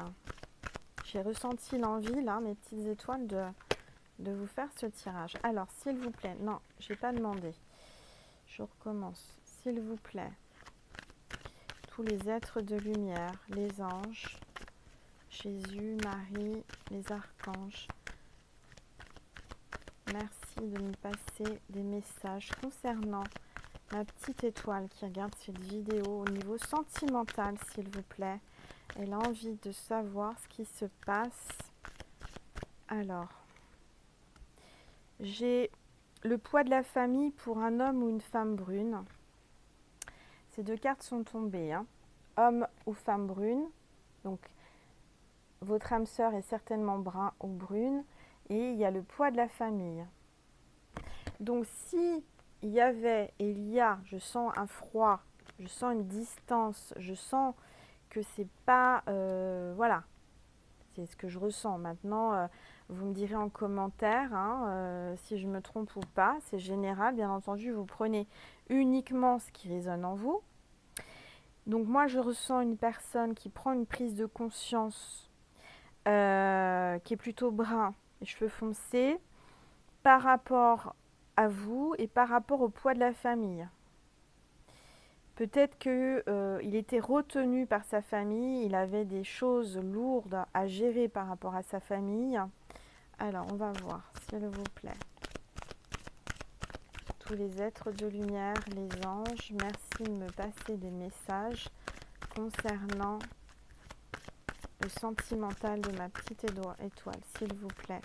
J'ai ressenti l'envie, là, mes petites étoiles, de vous faire ce tirage. Alors, s'il vous plaît, non, je n'ai pas demandé. Je recommence. S'il vous plaît, tous les êtres de lumière, les anges, Jésus, Marie, les archanges, merci de me passer des messages concernant ma petite étoile qui regarde cette vidéo au niveau sentimental, s'il vous plaît. Elle a envie de savoir ce qui se passe. Alors, j'ai le poids de la famille pour un homme ou une femme brune. Ces deux cartes sont tombées. Hein. Homme ou femme brune. Donc, votre âme sœur est certainement brun ou brune. Et il y a le poids de la famille. Donc, si il y avait et il y a, je sens un froid, je sens une distance, je sens que c'est pas, voilà, c'est ce que je ressens. Maintenant, vous me direz en commentaire hein, si je me trompe ou pas. C'est général, bien entendu, vous prenez uniquement ce qui résonne en vous. Donc moi, je ressens une personne qui prend une prise de conscience qui est plutôt brun, les cheveux foncés, par rapport à vous et par rapport au poids de la famille. Peut-être qu'il était retenu par sa famille, il avait des choses lourdes à gérer par rapport à sa famille. Alors, on va voir, s'il vous plaît. Tous les êtres de lumière, les anges, merci de me passer des messages concernant le sentimental de ma petite étoile, s'il vous plaît.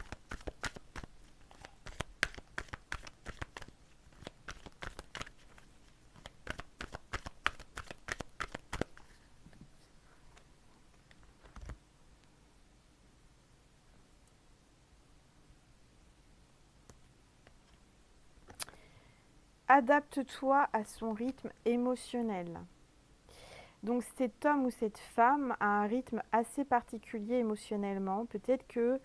Adapte-toi à son rythme émotionnel. Donc cet homme ou cette femme a un rythme assez particulier émotionnellement. Peut-être que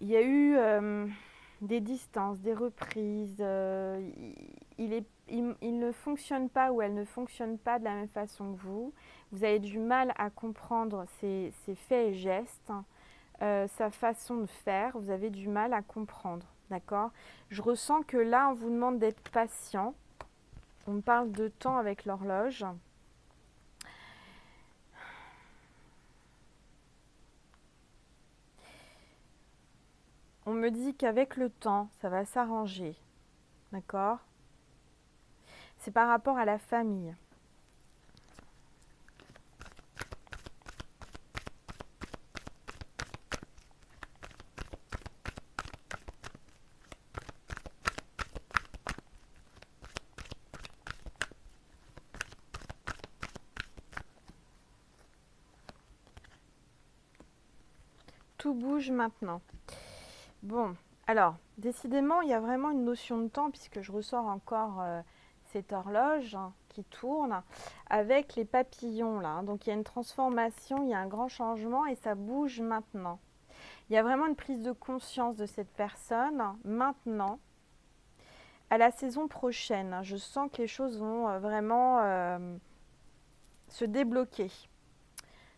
il y a eu des distances, des reprises. Il ne fonctionne pas ou elle ne fonctionne pas de la même façon que vous. Vous avez du mal à comprendre ses faits et gestes, sa façon de faire. Vous avez du mal à comprendre. D'accord? Je ressens que là, on vous demande d'être patient. On me parle de temps avec l'horloge. On me dit qu'avec le temps, ça va s'arranger. D'accord? C'est par rapport à la famille. tout bouge maintenant. Bon, alors, décidément, il y a vraiment une notion de temps, puisque je ressors encore cette horloge qui tourne, avec les papillons, là. Donc, il y a une transformation, il y a un grand changement, et ça bouge maintenant. Il y a vraiment une prise de conscience de cette personne, maintenant. À la saison prochaine, je sens que les choses vont vraiment se débloquer.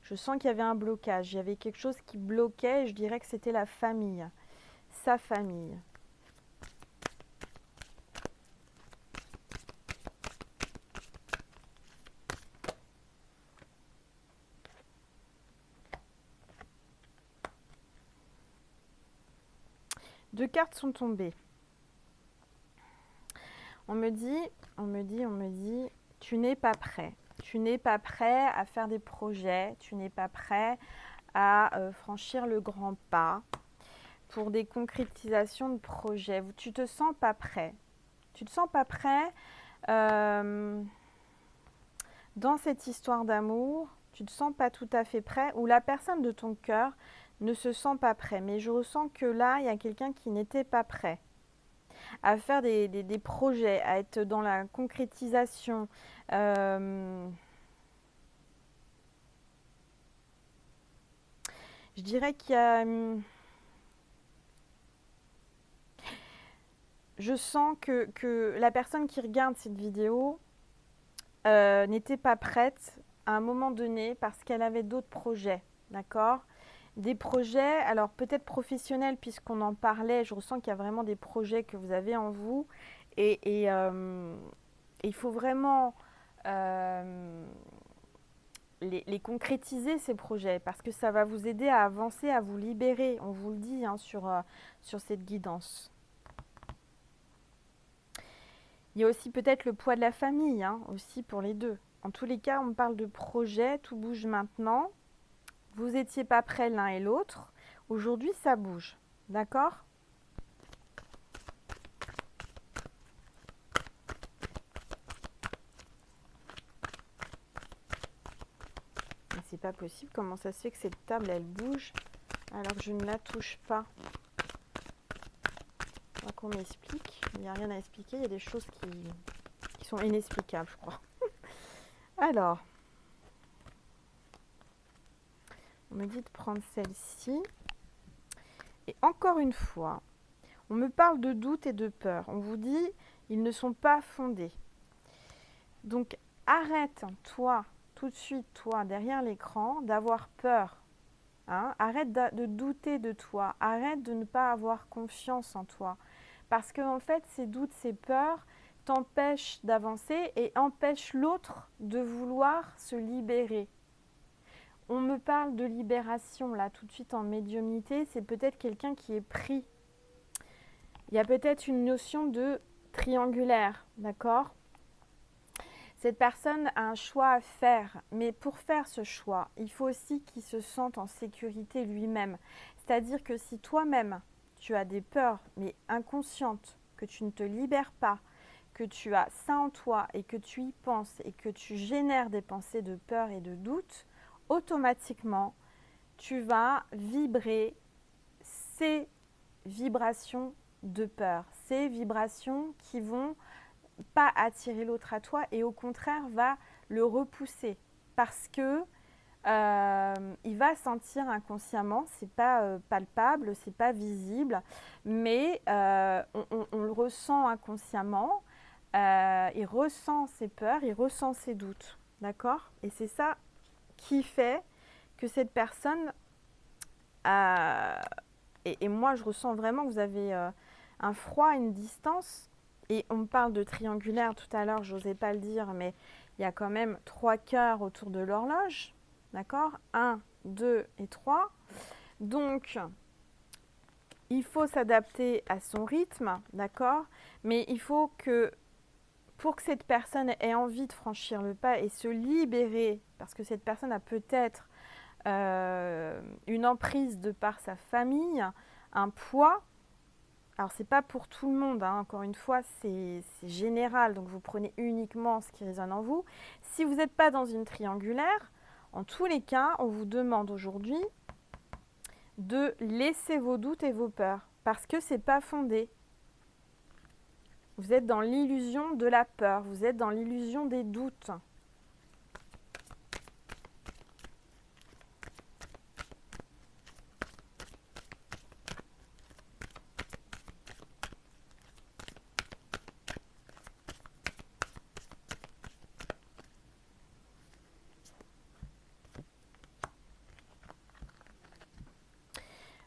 Je sens qu'il y avait un blocage, il y avait quelque chose qui bloquait, et je dirais que c'était la famille, sa famille. Deux cartes sont tombées. On me dit, tu n'es pas prêt. Tu n'es pas prêt à faire des projets, tu n'es pas prêt à franchir le grand pas pour des concrétisations de projets. Tu te sens pas prêt. Tu te sens pas prêt dans cette histoire d'amour. Tu te sens pas tout à fait prêt, ou la personne de ton cœur ne se sent pas prêt. Mais je ressens que là, il y a quelqu'un qui n'était pas prêt à faire des projets, à être dans la concrétisation. Je dirais qu'il y a... Je sens que la personne qui regarde cette vidéo n'était pas prête à un moment donné parce qu'elle avait d'autres projets, d'accord ? Des projets, alors peut-être professionnels puisqu'on en parlait, je ressens qu'il y a vraiment des projets que vous avez en vous et il faut vraiment les concrétiser ces projets parce que ça va vous aider à avancer, à vous libérer, on vous le dit hein, sur cette guidance. Il y a aussi peut-être le poids de la famille, hein, aussi pour les deux. En tous les cas, on parle de projet, tout bouge maintenant. Vous n'étiez pas prêts l'un et l'autre. Aujourd'hui, ça bouge. D'accord ? Mais c'est pas possible. Comment ça se fait que cette table, elle bouge alors que je ne la touche pas ? Il faudra qu'on m'explique. Il n'y a rien à expliquer. Il y a des choses qui sont inexplicables, je crois. Alors, on me dit de prendre celle-ci. Et encore une fois, on me parle de doute et de peur. On vous dit, ils ne sont pas fondés. Donc, arrête, toi, tout de suite, toi, derrière l'écran, d'avoir peur. Hein? Arrête de douter de toi. Arrête de ne pas avoir confiance en toi. Parce que, en fait, ces doutes, ces peurs t'empêchent d'avancer et empêchent l'autre de vouloir se libérer. On me parle de libération, là, tout de suite en médiumnité. C'est peut-être quelqu'un qui est pris. Il y a peut-être une notion de triangulaire, d'accord ? Cette personne a un choix à faire, mais pour faire ce choix, il faut aussi qu'il se sente en sécurité lui-même. C'est-à-dire que si toi-même, tu as des peurs, mais inconscientes, que tu ne te libères pas, que tu as ça en toi et que tu y penses et que tu génères des pensées de peur et de doute, automatiquement, tu vas vibrer ces vibrations de peur, ces vibrations qui vont pas attirer l'autre à toi et au contraire va le repousser parce que il va sentir inconsciemment, c'est pas palpable, c'est pas visible, mais on le ressent inconsciemment, il ressent ses peurs, il ressent ses doutes, d'accord ? Et c'est ça qui fait que cette personne et moi je ressens vraiment que vous avez un froid, une distance. Et on me parle de triangulaire tout à l'heure, je n'osais pas le dire, mais il y a quand même 3 cœurs autour de l'horloge. D'accord ? 1, 2 et 3. Donc, il faut s'adapter à son rythme, d'accord ? Mais il faut que, pour que cette personne ait envie de franchir le pas et se libérer, parce que cette personne a peut-être une emprise de par sa famille, un poids. Alors, ce n'est pas pour tout le monde, hein. Encore une fois, c'est général, donc vous prenez uniquement ce qui résonne en vous. Si vous n'êtes pas dans une triangulaire, en tous les cas, on vous demande aujourd'hui de laisser vos doutes et vos peurs parce que c'est pas fondé. Vous êtes dans l'illusion de la peur, vous êtes dans l'illusion des doutes.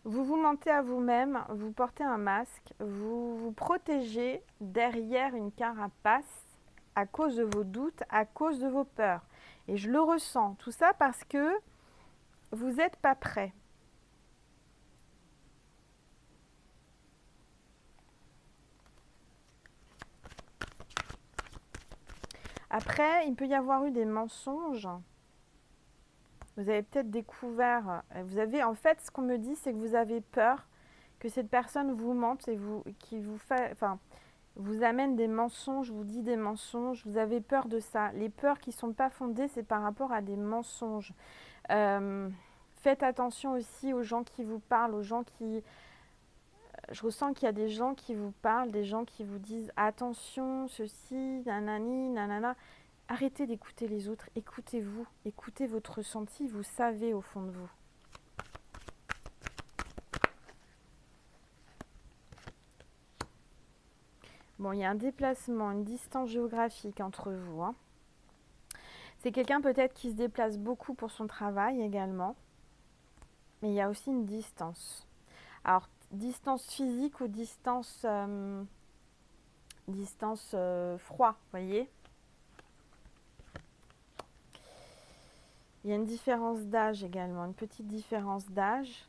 Vous vous mentez à vous-même, vous portez un masque, vous vous protégez derrière une carapace à cause de vos doutes, à cause de vos peurs. Et je le ressens, tout ça parce que vous n'êtes pas prêt. Après, il peut y avoir eu des mensonges. Vous avez peut-être découvert, vous avez en fait, ce qu'on me dit, c'est que vous avez peur que cette personne vous mente et vous amène des mensonges, vous dit des mensonges, vous avez peur de ça. Les peurs qui ne sont pas fondées, c'est par rapport à des mensonges. Faites attention aussi aux gens qui vous parlent, aux gens qui... Je ressens qu'il y a des gens qui vous parlent, des gens qui vous disent attention, ceci, nanani, nanana. Arrêtez d'écouter les autres, écoutez-vous, écoutez votre ressenti, vous savez au fond de vous. Bon, il y a un déplacement, une distance géographique entre vous. Hein. C'est quelqu'un peut-être qui se déplace beaucoup pour son travail également, mais il y a aussi une distance. Alors, distance physique ou distance froid, vous voyez ? Il y a une différence d'âge également, une petite différence d'âge.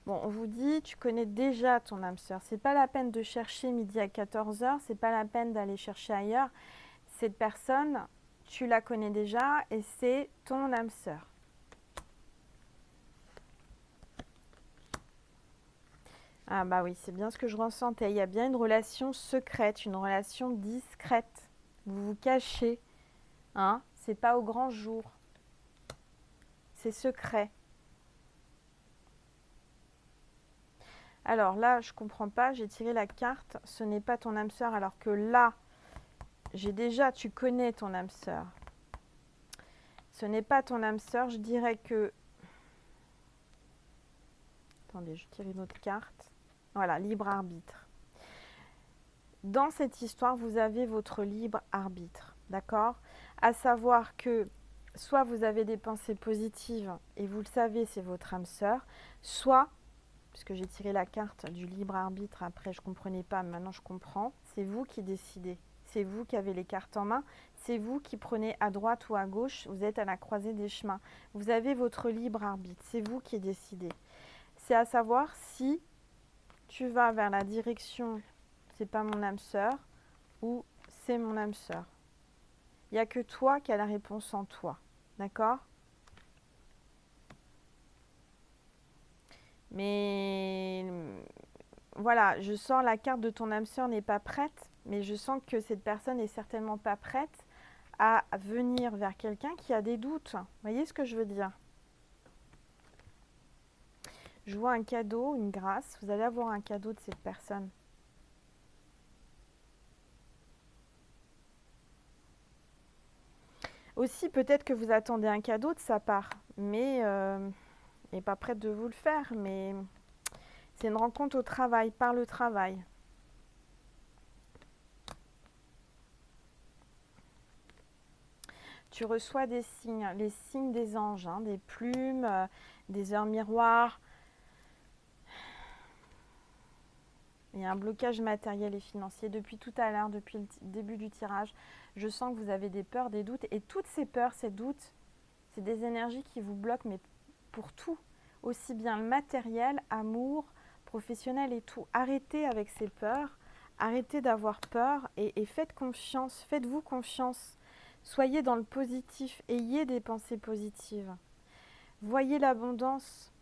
Bon, on vous dit, tu connais déjà ton âme sœur. C'est pas la peine de chercher midi à 14h, c'est pas la peine d'aller chercher ailleurs. Cette personne, tu la connais déjà et c'est ton âme sœur. Ah bah oui, c'est bien ce que je ressentais. Il y a bien une relation secrète, une relation discrète. Vous vous cachez, hein? C'est pas au grand jour. C'est secret. Alors là, je comprends pas, j'ai tiré la carte, ce n'est pas ton âme sœur, alors que là, tu connais ton âme sœur. Ce n'est pas ton âme sœur, je dirais que... Attendez, je tire une autre carte. Voilà, libre arbitre. Dans cette histoire, vous avez votre libre arbitre, d'accord? À savoir que soit vous avez des pensées positives et vous le savez, c'est votre âme sœur, soit, puisque j'ai tiré la carte du libre arbitre, après je ne comprenais pas, maintenant je comprends, c'est vous qui décidez. C'est vous qui avez les cartes en main, c'est vous qui prenez à droite ou à gauche, vous êtes à la croisée des chemins. Vous avez votre libre arbitre, c'est vous qui décidez. C'est à savoir si tu vas vers la direction c'est pas mon âme sœur ou c'est mon âme sœur. Il n'y a que toi qui as la réponse en toi. D'accord? Mais voilà, je sens la carte de ton âme sœur n'est pas prête, mais je sens que cette personne n'est certainement pas prête à venir vers quelqu'un qui a des doutes. Vous voyez ce que je veux dire? Je vois un cadeau, une grâce. Vous allez avoir un cadeau de cette personne. Aussi, peut-être que vous attendez un cadeau de sa part, mais n'est pas prête de vous le faire. Mais c'est une rencontre au travail, par le travail. Tu reçois des signes, les signes des anges, hein, des plumes, des heures miroirs. Il y a un blocage matériel et financier depuis tout à l'heure, depuis le début du tirage. Je sens que vous avez des peurs, des doutes. Et toutes ces peurs, ces doutes, c'est des énergies qui vous bloquent, mais pour tout. Aussi bien le matériel, amour, professionnel et tout. Arrêtez avec ces peurs. Arrêtez d'avoir peur et faites confiance. Faites-vous confiance. Soyez dans le positif. Ayez des pensées positives. Voyez l'abondance.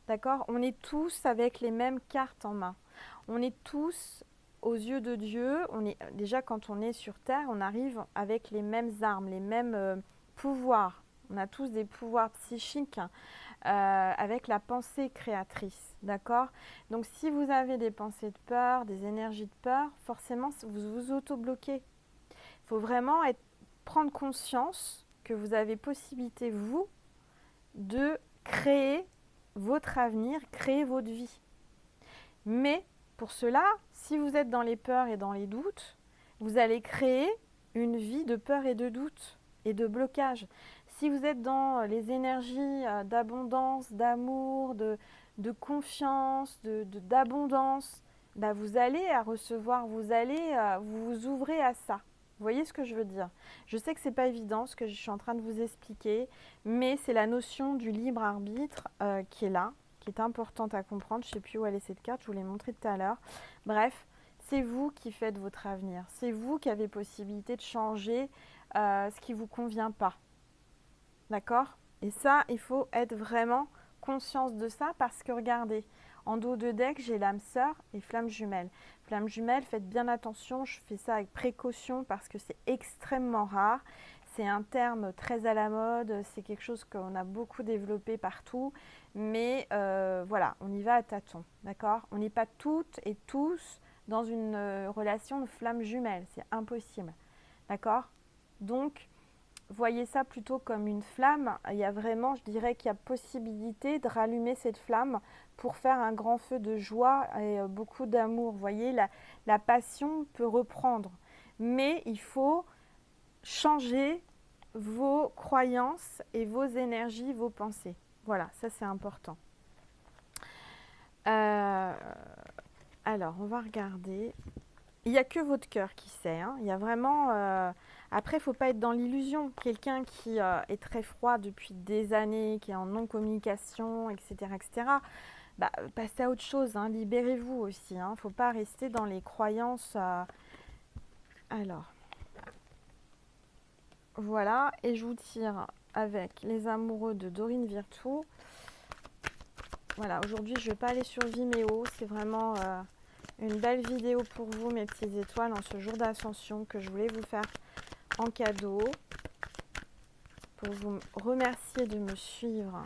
D'accord? On est tous avec les mêmes cartes en main. On est tous aux yeux de Dieu, on est, déjà quand on est sur Terre, on arrive avec les mêmes armes, les mêmes pouvoirs. On a tous des pouvoirs psychiques avec la pensée créatrice, d'accord? Donc si vous avez des pensées de peur, des énergies de peur, forcément vous vous auto-bloquez. Il faut vraiment prendre conscience que vous avez possibilité, vous, de créer votre avenir, créer votre vie. Mais pour cela, si vous êtes dans les peurs et dans les doutes, vous allez créer une vie de peur et de doute et de blocage. Si vous êtes dans les énergies d'abondance, d'amour, de confiance, d'abondance, bah vous allez à recevoir, vous allez vous ouvrez à ça. Vous voyez ce que je veux dire? Je sais que ce n'est pas évident ce que je suis en train de vous expliquer, mais c'est la notion du libre arbitre qui est là, qui est importante à comprendre. Je ne sais plus où elle est cette carte, je vous l'ai montré tout à l'heure. Bref, c'est vous qui faites votre avenir. C'est vous qui avez possibilité de changer ce qui ne vous convient pas. D'accord? Et ça, il faut être vraiment conscience de ça parce que regardez, en dos de deck, j'ai l'âme sœur et flamme jumelle. Flamme jumelle, faites bien attention, je fais ça avec précaution parce que c'est extrêmement rare. C'est un terme très à la mode, c'est quelque chose qu'on a beaucoup développé partout, mais voilà, on y va à tâtons, d'accord? On n'est pas toutes et tous dans une relation de flamme jumelle, c'est impossible, d'accord? Donc, voyez ça plutôt comme une flamme. Il y a vraiment, je dirais qu'il y a possibilité de rallumer cette flamme pour faire un grand feu de joie et beaucoup d'amour. Vous voyez, la passion peut reprendre, mais il faut changer vos croyances et vos énergies, vos pensées. Voilà, ça c'est important. Alors, on va regarder. Il n'y a que votre cœur qui sait. Hein. Il y a vraiment... Après, il ne faut pas être dans l'illusion. Quelqu'un qui est très froid depuis des années, qui est en non-communication, etc., bah, passez à autre chose. Hein. Libérez-vous aussi. Il ne faut pas rester dans les croyances. Alors, voilà. Et je vous tire avec les amoureux de Dorine Virtue. Voilà, aujourd'hui, je ne vais pas aller sur Vimeo. C'est vraiment... une belle vidéo pour vous, mes petites étoiles, en ce jour d'ascension que je voulais vous faire en cadeau. Pour vous remercier de me suivre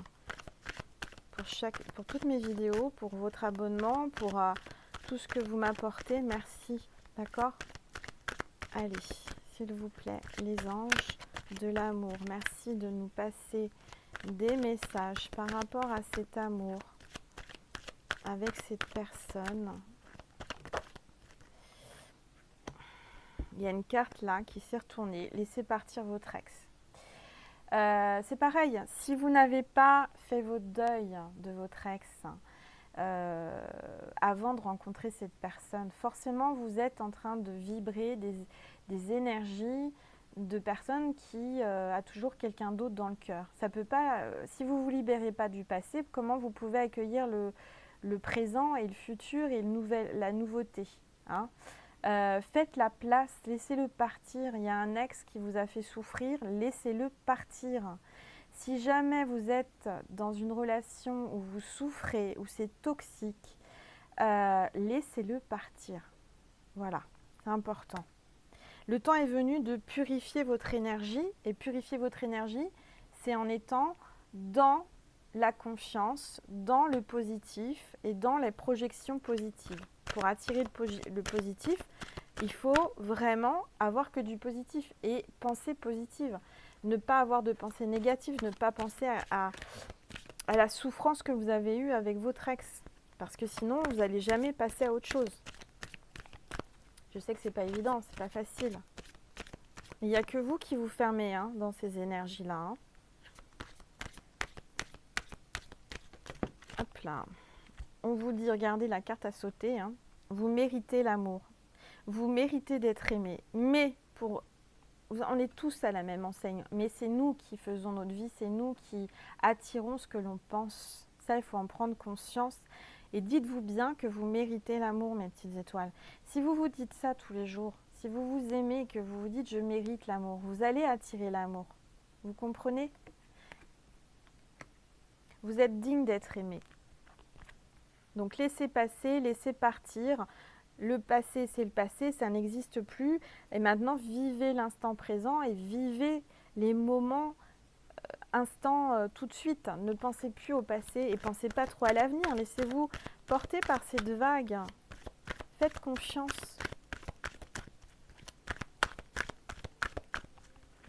pour toutes mes vidéos, pour votre abonnement, pour tout ce que vous m'apportez. Merci, d'accord? Allez, s'il vous plaît, les anges de l'amour, merci de nous passer des messages par rapport à cet amour avec cette personne. Il y a une carte là qui s'est retournée. Laissez partir votre ex. C'est pareil, si vous n'avez pas fait votre deuil de votre ex avant de rencontrer cette personne, forcément vous êtes en train de vibrer des énergies de personnes qui a toujours quelqu'un d'autre dans le cœur. Ça peut pas, si vous ne vous libérez pas du passé, comment vous pouvez accueillir le présent et le futur et la nouveauté, hein? Faites la place, laissez-le partir. Il y a un ex qui vous a fait souffrir, laissez-le partir. Si jamais vous êtes dans une relation où vous souffrez, où c'est toxique, laissez-le partir. Voilà, c'est important. Le temps est venu de purifier votre énergie. Et purifier votre énergie, c'est en étant dans la confiance, dans le positif et dans les projections positives. Pour attirer le positif, il faut vraiment avoir que du positif et penser positive. Ne pas avoir de pensée négative, ne pas penser à la souffrance que vous avez eue avec votre ex. Parce que sinon, vous n'allez jamais passer à autre chose. Je sais que c'est pas évident, c'est pas facile. Il n'y a que vous qui vous fermez dans ces énergies-là. Hein. Hop là. On vous dit, regardez la carte à sauter. Hein. Vous méritez l'amour. Vous méritez d'être aimé. Mais on est tous à la même enseigne. Mais c'est nous qui faisons notre vie. C'est nous qui attirons ce que l'on pense. Ça, il faut en prendre conscience. Et dites-vous bien que vous méritez l'amour, mes petites étoiles. Si vous vous dites ça tous les jours, si vous vous aimez et que vous vous dites « je mérite l'amour », vous allez attirer l'amour. Vous comprenez? Vous êtes digne d'être aimé. Donc laissez passer, laissez partir. Le passé, c'est le passé, ça n'existe plus. Et maintenant, vivez l'instant présent et vivez les moments tout de suite. Ne pensez plus au passé et pensez pas trop à l'avenir. Laissez-vous porter par cette vague. Faites confiance.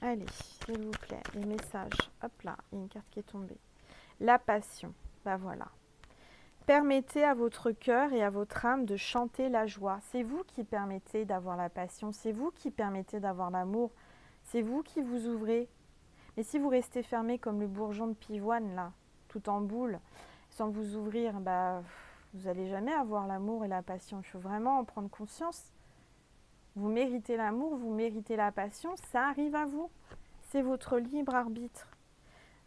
Allez, s'il vous plaît, les messages. Hop là, il y a une carte qui est tombée. La passion. Bah voilà. Permettez à votre cœur et à votre âme de chanter la joie. C'est vous qui permettez d'avoir la passion. C'est vous qui permettez d'avoir l'amour. C'est vous qui vous ouvrez. Mais si vous restez fermé comme le bourgeon de pivoine, là, tout en boule, sans vous ouvrir, bah, vous n'allez jamais avoir l'amour et la passion. Il faut vraiment en prendre conscience. Vous méritez l'amour, vous méritez la passion, ça arrive à vous. C'est votre libre arbitre.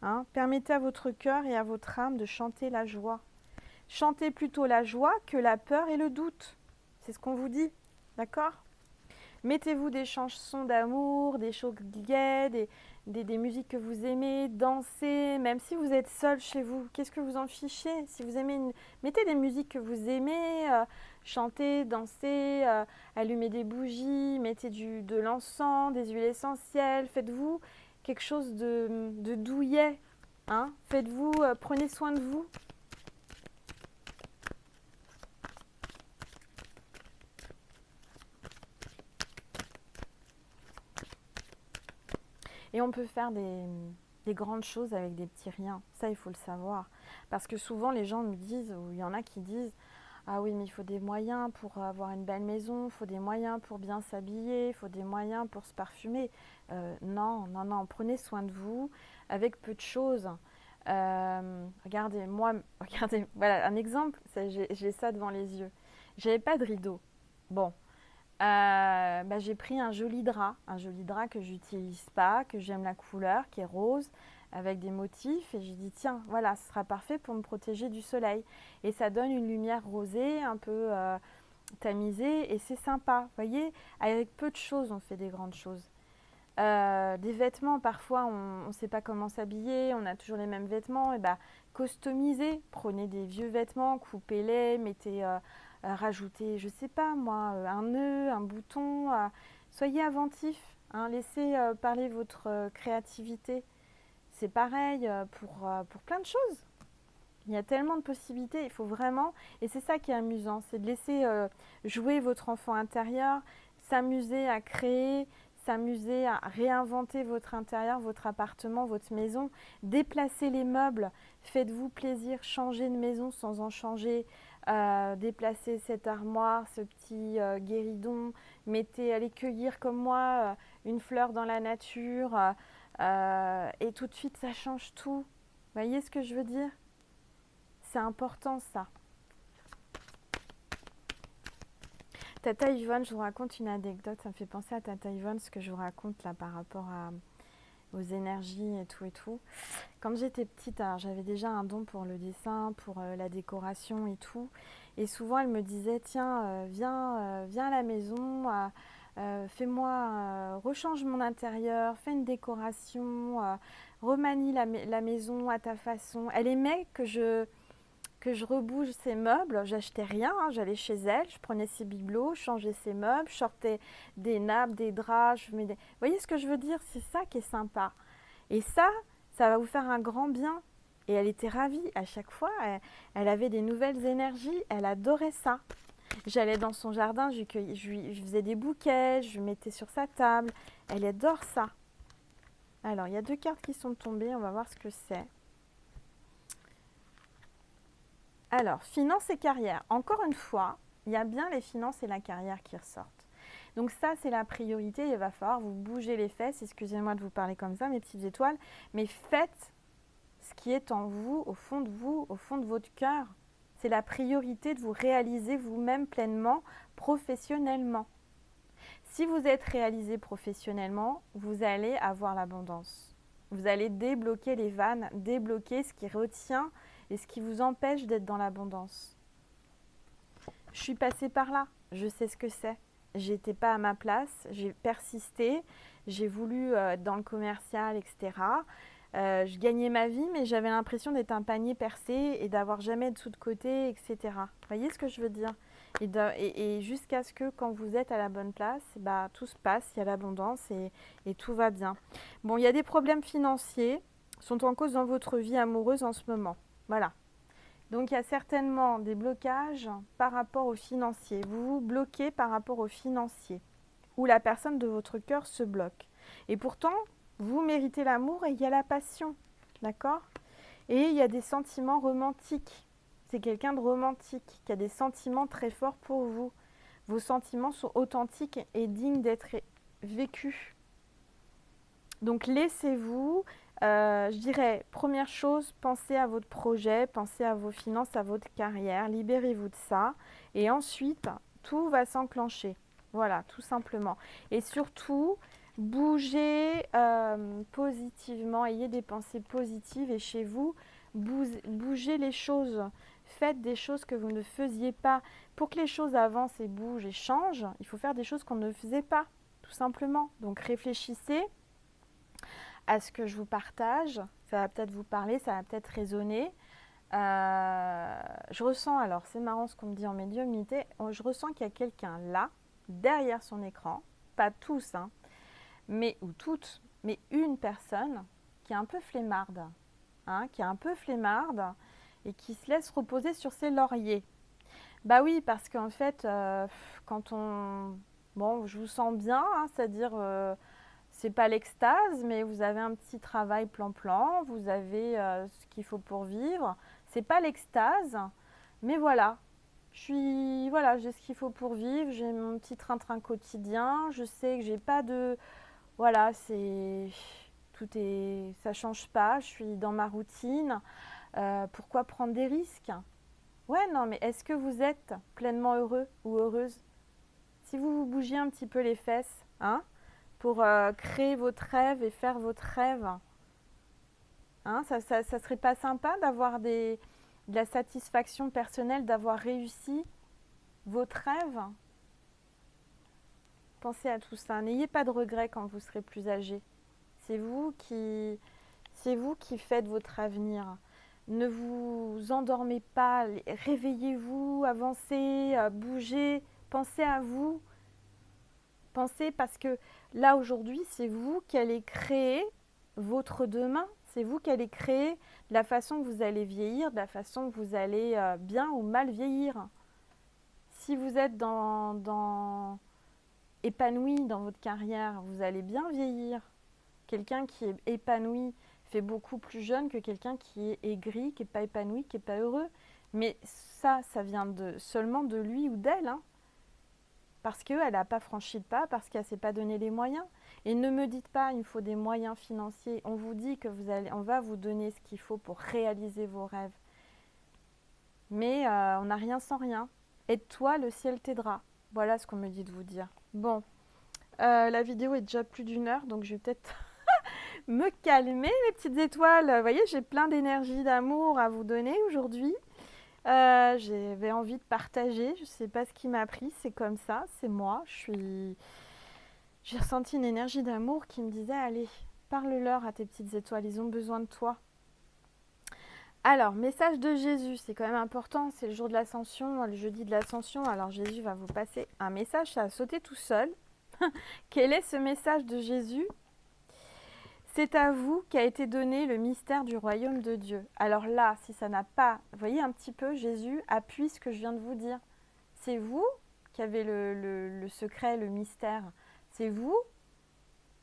Hein. Permettez à votre cœur et à votre âme de chanter la joie. Chantez plutôt la joie que la peur et le doute. C'est ce qu'on vous dit. D'accord ? Mettez-vous des chansons d'amour, des choses gaies, des musiques que vous aimez, dansez, même si vous êtes seul chez vous. Qu'est-ce que vous en fichez ? Si vous aimez mettez des musiques que vous aimez, chantez, dansez, allumez des bougies, mettez de l'encens, des huiles essentielles. Faites-vous quelque chose de douillet. Hein ? Faites-vous, prenez soin de vous. Et on peut faire des grandes choses avec des petits riens. Ça, il faut le savoir. Parce que souvent, les gens me disent, ou il y en a qui disent, ah oui, mais il faut des moyens pour avoir une belle maison, il faut des moyens pour bien s'habiller, il faut des moyens pour se parfumer. Non, non, non, prenez soin de vous avec peu de choses. Regardez, regardez, voilà un exemple, j'ai ça devant les yeux. J'avais pas de rideau. Bon, j'ai pris un joli drap que j'utilise pas, que j'aime la couleur, qui est rose, avec des motifs. Et j'ai dit, tiens, voilà, ce sera parfait pour me protéger du soleil. Et ça donne une lumière rosée, un peu tamisée, et c'est sympa. Vous voyez, avec peu de choses, on fait des grandes choses. Des vêtements, parfois, on ne sait pas comment s'habiller, on a toujours les mêmes vêtements. Et customisez, prenez des vieux vêtements, coupez-les, mettez... rajouter, je sais pas moi, un nœud, un bouton. Soyez inventif, hein, laissez parler votre créativité. C'est pareil pour plein de choses. Il y a tellement de possibilités, il faut vraiment, et c'est ça qui est amusant, c'est de laisser jouer votre enfant intérieur, s'amuser à créer, s'amuser à réinventer votre intérieur, votre appartement, votre maison, déplacer les meubles, faites-vous plaisir, changez de maison sans en changer, déplacer cette armoire, ce petit guéridon, allez cueillir comme moi une fleur dans la nature, et tout de suite ça change tout. Vous voyez ce que je veux dire ? C'est important ça. Tata Yvonne, je vous raconte une anecdote, ça me fait penser à Tata Yvonne, ce que je vous raconte là par rapport aux énergies et tout et tout. Quand j'étais petite, j'avais déjà un don pour le dessin, pour la décoration et tout. Et souvent, elle me disait, tiens, viens à la maison, fais-moi, rechange mon intérieur, fais une décoration, remanie la maison à ta façon. Elle aimait que je rebouge ses meubles, j'achetais rien, hein, j'allais chez elle, je prenais ses bibelots, je changeais ses meubles, je sortais des nappes, des draps, Vous voyez ce que je veux dire ? C'est ça qui est sympa. Et ça va vous faire un grand bien. Et elle était ravie à chaque fois, elle avait des nouvelles énergies, elle adorait ça. J'allais dans son jardin, je faisais des bouquets, je mettais sur sa table, elle adore ça. Alors, il y a 2 cartes qui sont tombées, on va voir ce que c'est. Alors, finances et carrière. Encore une fois, il y a bien les finances et la carrière qui ressortent. Donc ça, c'est la priorité. Il va falloir vous bouger les fesses. Excusez-moi de vous parler comme ça, mes petites étoiles. Mais faites ce qui est en vous, au fond de votre cœur. C'est la priorité de vous réaliser vous-même pleinement, professionnellement. Si vous êtes réalisé professionnellement, vous allez avoir l'abondance. Vous allez débloquer les vannes, débloquer ce qui retient et ce qui vous empêche d'être dans l'abondance. Je suis passée par là, je sais ce que c'est. J'étais pas à ma place, j'ai persisté, j'ai voulu être dans le commercial, etc. Je gagnais ma vie, mais j'avais l'impression d'être un panier percé et d'avoir jamais de sous de côté, etc. Vous voyez ce que je veux dire ? et jusqu'à ce que quand vous êtes à la bonne place, bah, tout se passe, il y a l'abondance et tout va bien. Bon, il y a des problèmes financiers sont en cause dans votre vie amoureuse en ce moment. Voilà. Donc il y a certainement des blocages par rapport aux financiers. Vous vous bloquez par rapport aux financiers ou la personne de votre cœur se bloque. Et pourtant, vous méritez l'amour et il y a la passion. D'accord ? Et il y a des sentiments romantiques. C'est quelqu'un de romantique qui a des sentiments très forts pour vous. Vos sentiments sont authentiques et dignes d'être vécus. Donc laissez-vous, je dirais, première chose, pensez à votre projet, pensez à vos finances, à votre carrière, libérez-vous de ça. Et ensuite, tout va s'enclencher. Voilà, tout simplement. Et surtout, bougez positivement, ayez des pensées positives et chez vous, bougez les choses. Faites des choses que vous ne faisiez pas. Pour que les choses avancent et bougent et changent, il faut faire des choses qu'on ne faisait pas, tout simplement. Donc réfléchissez à ce que je vous partage. Ça va peut-être vous parler, ça va peut-être résonner. Je ressens, alors c'est marrant ce qu'on me dit en médiumnité, je ressens qu'il y a quelqu'un là, derrière son écran, pas tous, hein, mais, ou toutes, mais une personne qui est un peu flemmarde, hein, qui est un peu flemmarde et qui se laisse reposer sur ses lauriers. Bah oui, parce qu'en fait, quand on... Bon, je vous sens bien, hein, c'est-à-dire... c'est pas l'extase, mais vous avez un petit travail plan-plan, vous avez ce qu'il faut pour vivre. C'est pas l'extase, mais voilà. Voilà, j'ai ce qu'il faut pour vivre, j'ai mon petit train-train quotidien, je sais que j'ai pas de... Voilà, ça change pas, je suis dans ma routine. Pourquoi prendre des risques? Ouais, non, mais est-ce que vous êtes pleinement heureux ou heureuse? Si vous vous bougiez un petit peu les fesses, hein, pour créer votre rêve et faire votre rêve. Hein, ça serait pas sympa d'avoir de la satisfaction personnelle, d'avoir réussi votre rêve? Pensez à tout ça. N'ayez pas de regrets quand vous serez plus âgé. C'est vous qui faites votre avenir. Ne vous endormez pas, réveillez-vous, avancez, bougez, pensez à vous. Pensez parce que là aujourd'hui, c'est vous qui allez créer votre demain. C'est vous qui allez créer la façon que vous allez vieillir, de la façon que vous allez bien ou mal vieillir. Si vous êtes épanoui dans votre carrière, vous allez bien vieillir. Quelqu'un qui est épanoui fait beaucoup plus jeune que quelqu'un qui est aigri, qui n'est pas épanoui, qui n'est pas heureux. Mais ça vient seulement de lui ou d'elle, hein. Parce qu'elle n'a pas franchi le pas, parce qu'elle ne s'est pas donné les moyens. Et ne me dites pas, il me faut des moyens financiers. On vous dit que on va vous donner ce qu'il faut pour réaliser vos rêves. Mais on n'a rien sans rien. Aide-toi, le ciel t'aidera. Voilà ce qu'on me dit de vous dire. Bon, la vidéo est déjà plus d'une heure, donc je vais peut-être me calmer, mes petites étoiles. Vous voyez, j'ai plein d'énergie, d'amour à vous donner aujourd'hui. J'avais envie de partager, je ne sais pas ce qui m'a pris, c'est comme ça, c'est moi. J'ai ressenti une énergie d'amour qui me disait, allez, parle-leur à tes petites étoiles, ils ont besoin de toi. Alors, message de Jésus, c'est quand même important, c'est le jour de l'ascension, le jeudi de l'ascension, alors Jésus va vous passer un message, ça a sauté tout seul. Quel est ce message de Jésus ? C'est à vous qu'a été donné le mystère du royaume de Dieu. Alors là, si ça n'a pas... Vous voyez un petit peu, Jésus appuie ce que je viens de vous dire. C'est vous qui avez le secret, le mystère. C'est vous.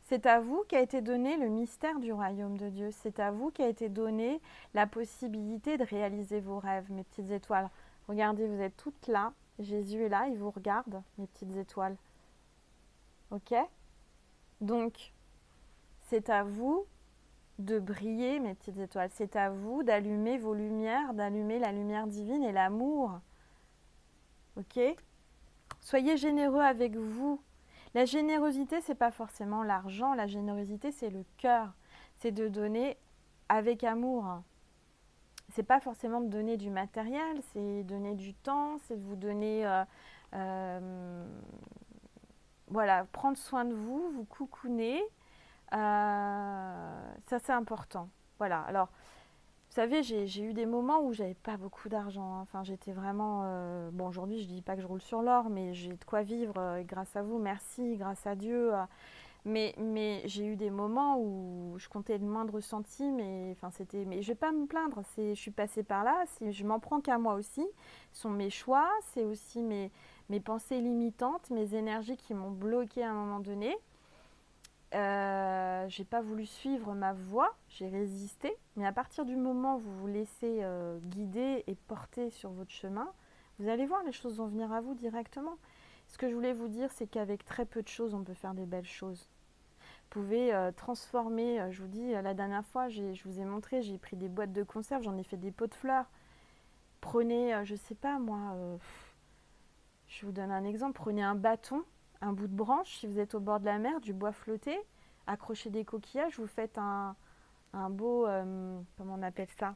C'est à vous qu'a été donné le mystère du royaume de Dieu. C'est à vous qu'a été donné la possibilité de réaliser vos rêves, mes petites étoiles. Regardez, vous êtes toutes là. Jésus est là, il vous regarde, mes petites étoiles. Ok ? Donc, c'est à vous de briller, mes petites étoiles. C'est à vous d'allumer vos lumières, d'allumer la lumière divine et l'amour. Ok ? Soyez généreux avec vous. La générosité, c'est pas forcément l'argent. La générosité, c'est le cœur. C'est de donner avec amour. C'est pas forcément de donner du matériel, c'est donner du temps, c'est de vous donner... voilà, prendre soin de vous, vous coucouner. Ça, c'est important. Voilà, alors... Vous savez, j'ai eu des moments où j'avais pas beaucoup d'argent, hein. Enfin, j'étais vraiment. Bon, aujourd'hui, je dis pas que je roule sur l'or, mais j'ai de quoi vivre grâce à vous. Merci, grâce à Dieu. Mais j'ai eu des moments où je comptais le moindre centime. Mais, enfin, c'était. Mais je vais pas me plaindre. Je suis passée par là. Si je m'en prends qu'à moi aussi, ce sont mes choix. C'est aussi mes pensées limitantes, mes énergies qui m'ont bloquée à un moment donné. J'ai pas voulu suivre ma voie, j'ai résisté, mais à partir du moment où vous vous laissez guider et porter sur votre chemin, vous allez voir, les choses vont venir à vous directement. Ce que je voulais vous dire, c'est qu'avec très peu de choses, on peut faire des belles choses. Vous pouvez transformer, je vous dis, la dernière fois, je vous ai montré, j'ai pris des boîtes de conserve, j'en ai fait des pots de fleurs. Prenez, je sais pas moi, je vous donne un exemple, prenez un bâton, un bout de branche, si vous êtes au bord de la mer, du bois flotté, accrochez des coquillages, vous faites un beau, comment on appelle ça,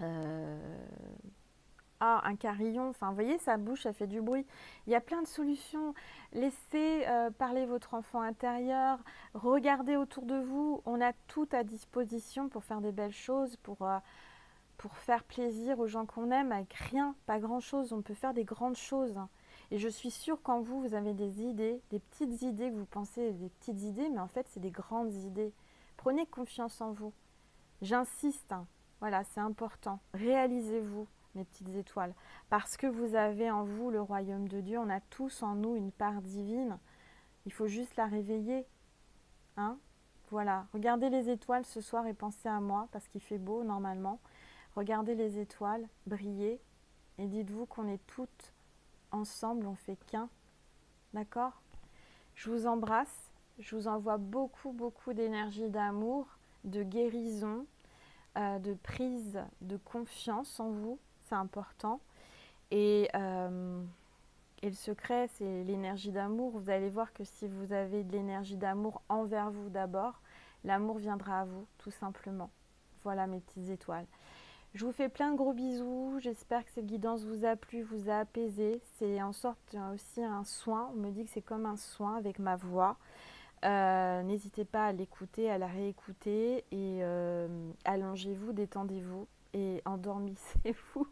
euh, un carillon, enfin vous voyez, sa bouche, ça fait du bruit. Il y a plein de solutions. Laissez parler votre enfant intérieur, regardez autour de vous, on a tout à disposition pour faire des belles choses, pour faire plaisir aux gens qu'on aime avec rien, pas grand-chose. On peut faire des grandes choses. Et je suis sûre qu'en vous, vous avez des idées, des petites idées que vous pensez des petites idées, mais en fait, c'est des grandes idées. Prenez confiance en vous. J'insiste, hein. Voilà, c'est important. Réalisez-vous, mes petites étoiles, parce que vous avez en vous le royaume de Dieu. On a tous en nous une part divine. Il faut juste la réveiller. Hein. Voilà, regardez les étoiles ce soir et pensez à moi, parce qu'il fait beau normalement. Regardez les étoiles briller et dites-vous qu'on est toutes ensemble, on fait qu'un. D'accord? Je vous embrasse, je vous envoie beaucoup, beaucoup d'énergie d'amour, de guérison, de prise de confiance en vous, c'est important. Et le secret, c'est l'énergie d'amour. Vous allez voir que si vous avez de l'énergie d'amour envers vous d'abord, l'amour viendra à vous, tout simplement. Voilà mes petites étoiles. Je vous fais plein de gros bisous. J'espère que cette guidance vous a plu, vous a apaisé. C'est en sorte aussi un soin. On me dit que c'est comme un soin avec ma voix. N'hésitez pas à l'écouter, à la réécouter. Et allongez-vous, détendez-vous et endormissez-vous.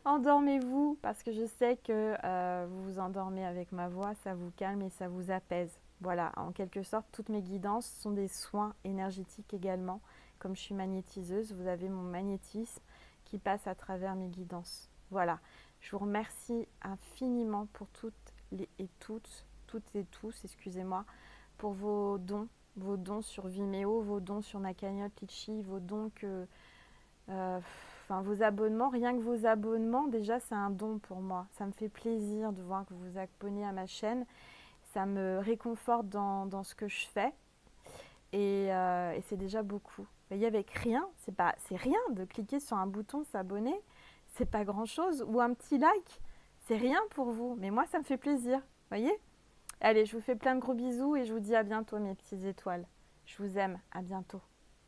Endormez-vous parce que je sais que vous vous endormez avec ma voix. Ça vous calme et ça vous apaise. Voilà, en quelque sorte, toutes mes guidances sont des soins énergétiques également. Comme je suis magnétiseuse, vous avez mon magnétisme qui passe à travers mes guidances. Voilà, je vous remercie infiniment pour toutes et tous, excusez-moi, pour vos dons sur Vimeo, vos dons sur ma cagnotte Litchi, vos dons vos abonnements, rien que vos abonnements, déjà c'est un don pour moi. Ça me fait plaisir de voir que vous vous abonnez à ma chaîne. Ça me réconforte dans ce que je fais. Et c'est déjà beaucoup. Vous voyez, avec rien, c'est rien de cliquer sur un bouton s'abonner, c'est pas grand chose, ou un petit like, c'est rien pour vous, mais moi ça me fait plaisir, vous voyez. Allez, je vous fais plein de gros bisous et je vous dis à bientôt mes petites étoiles. Je vous aime, à bientôt.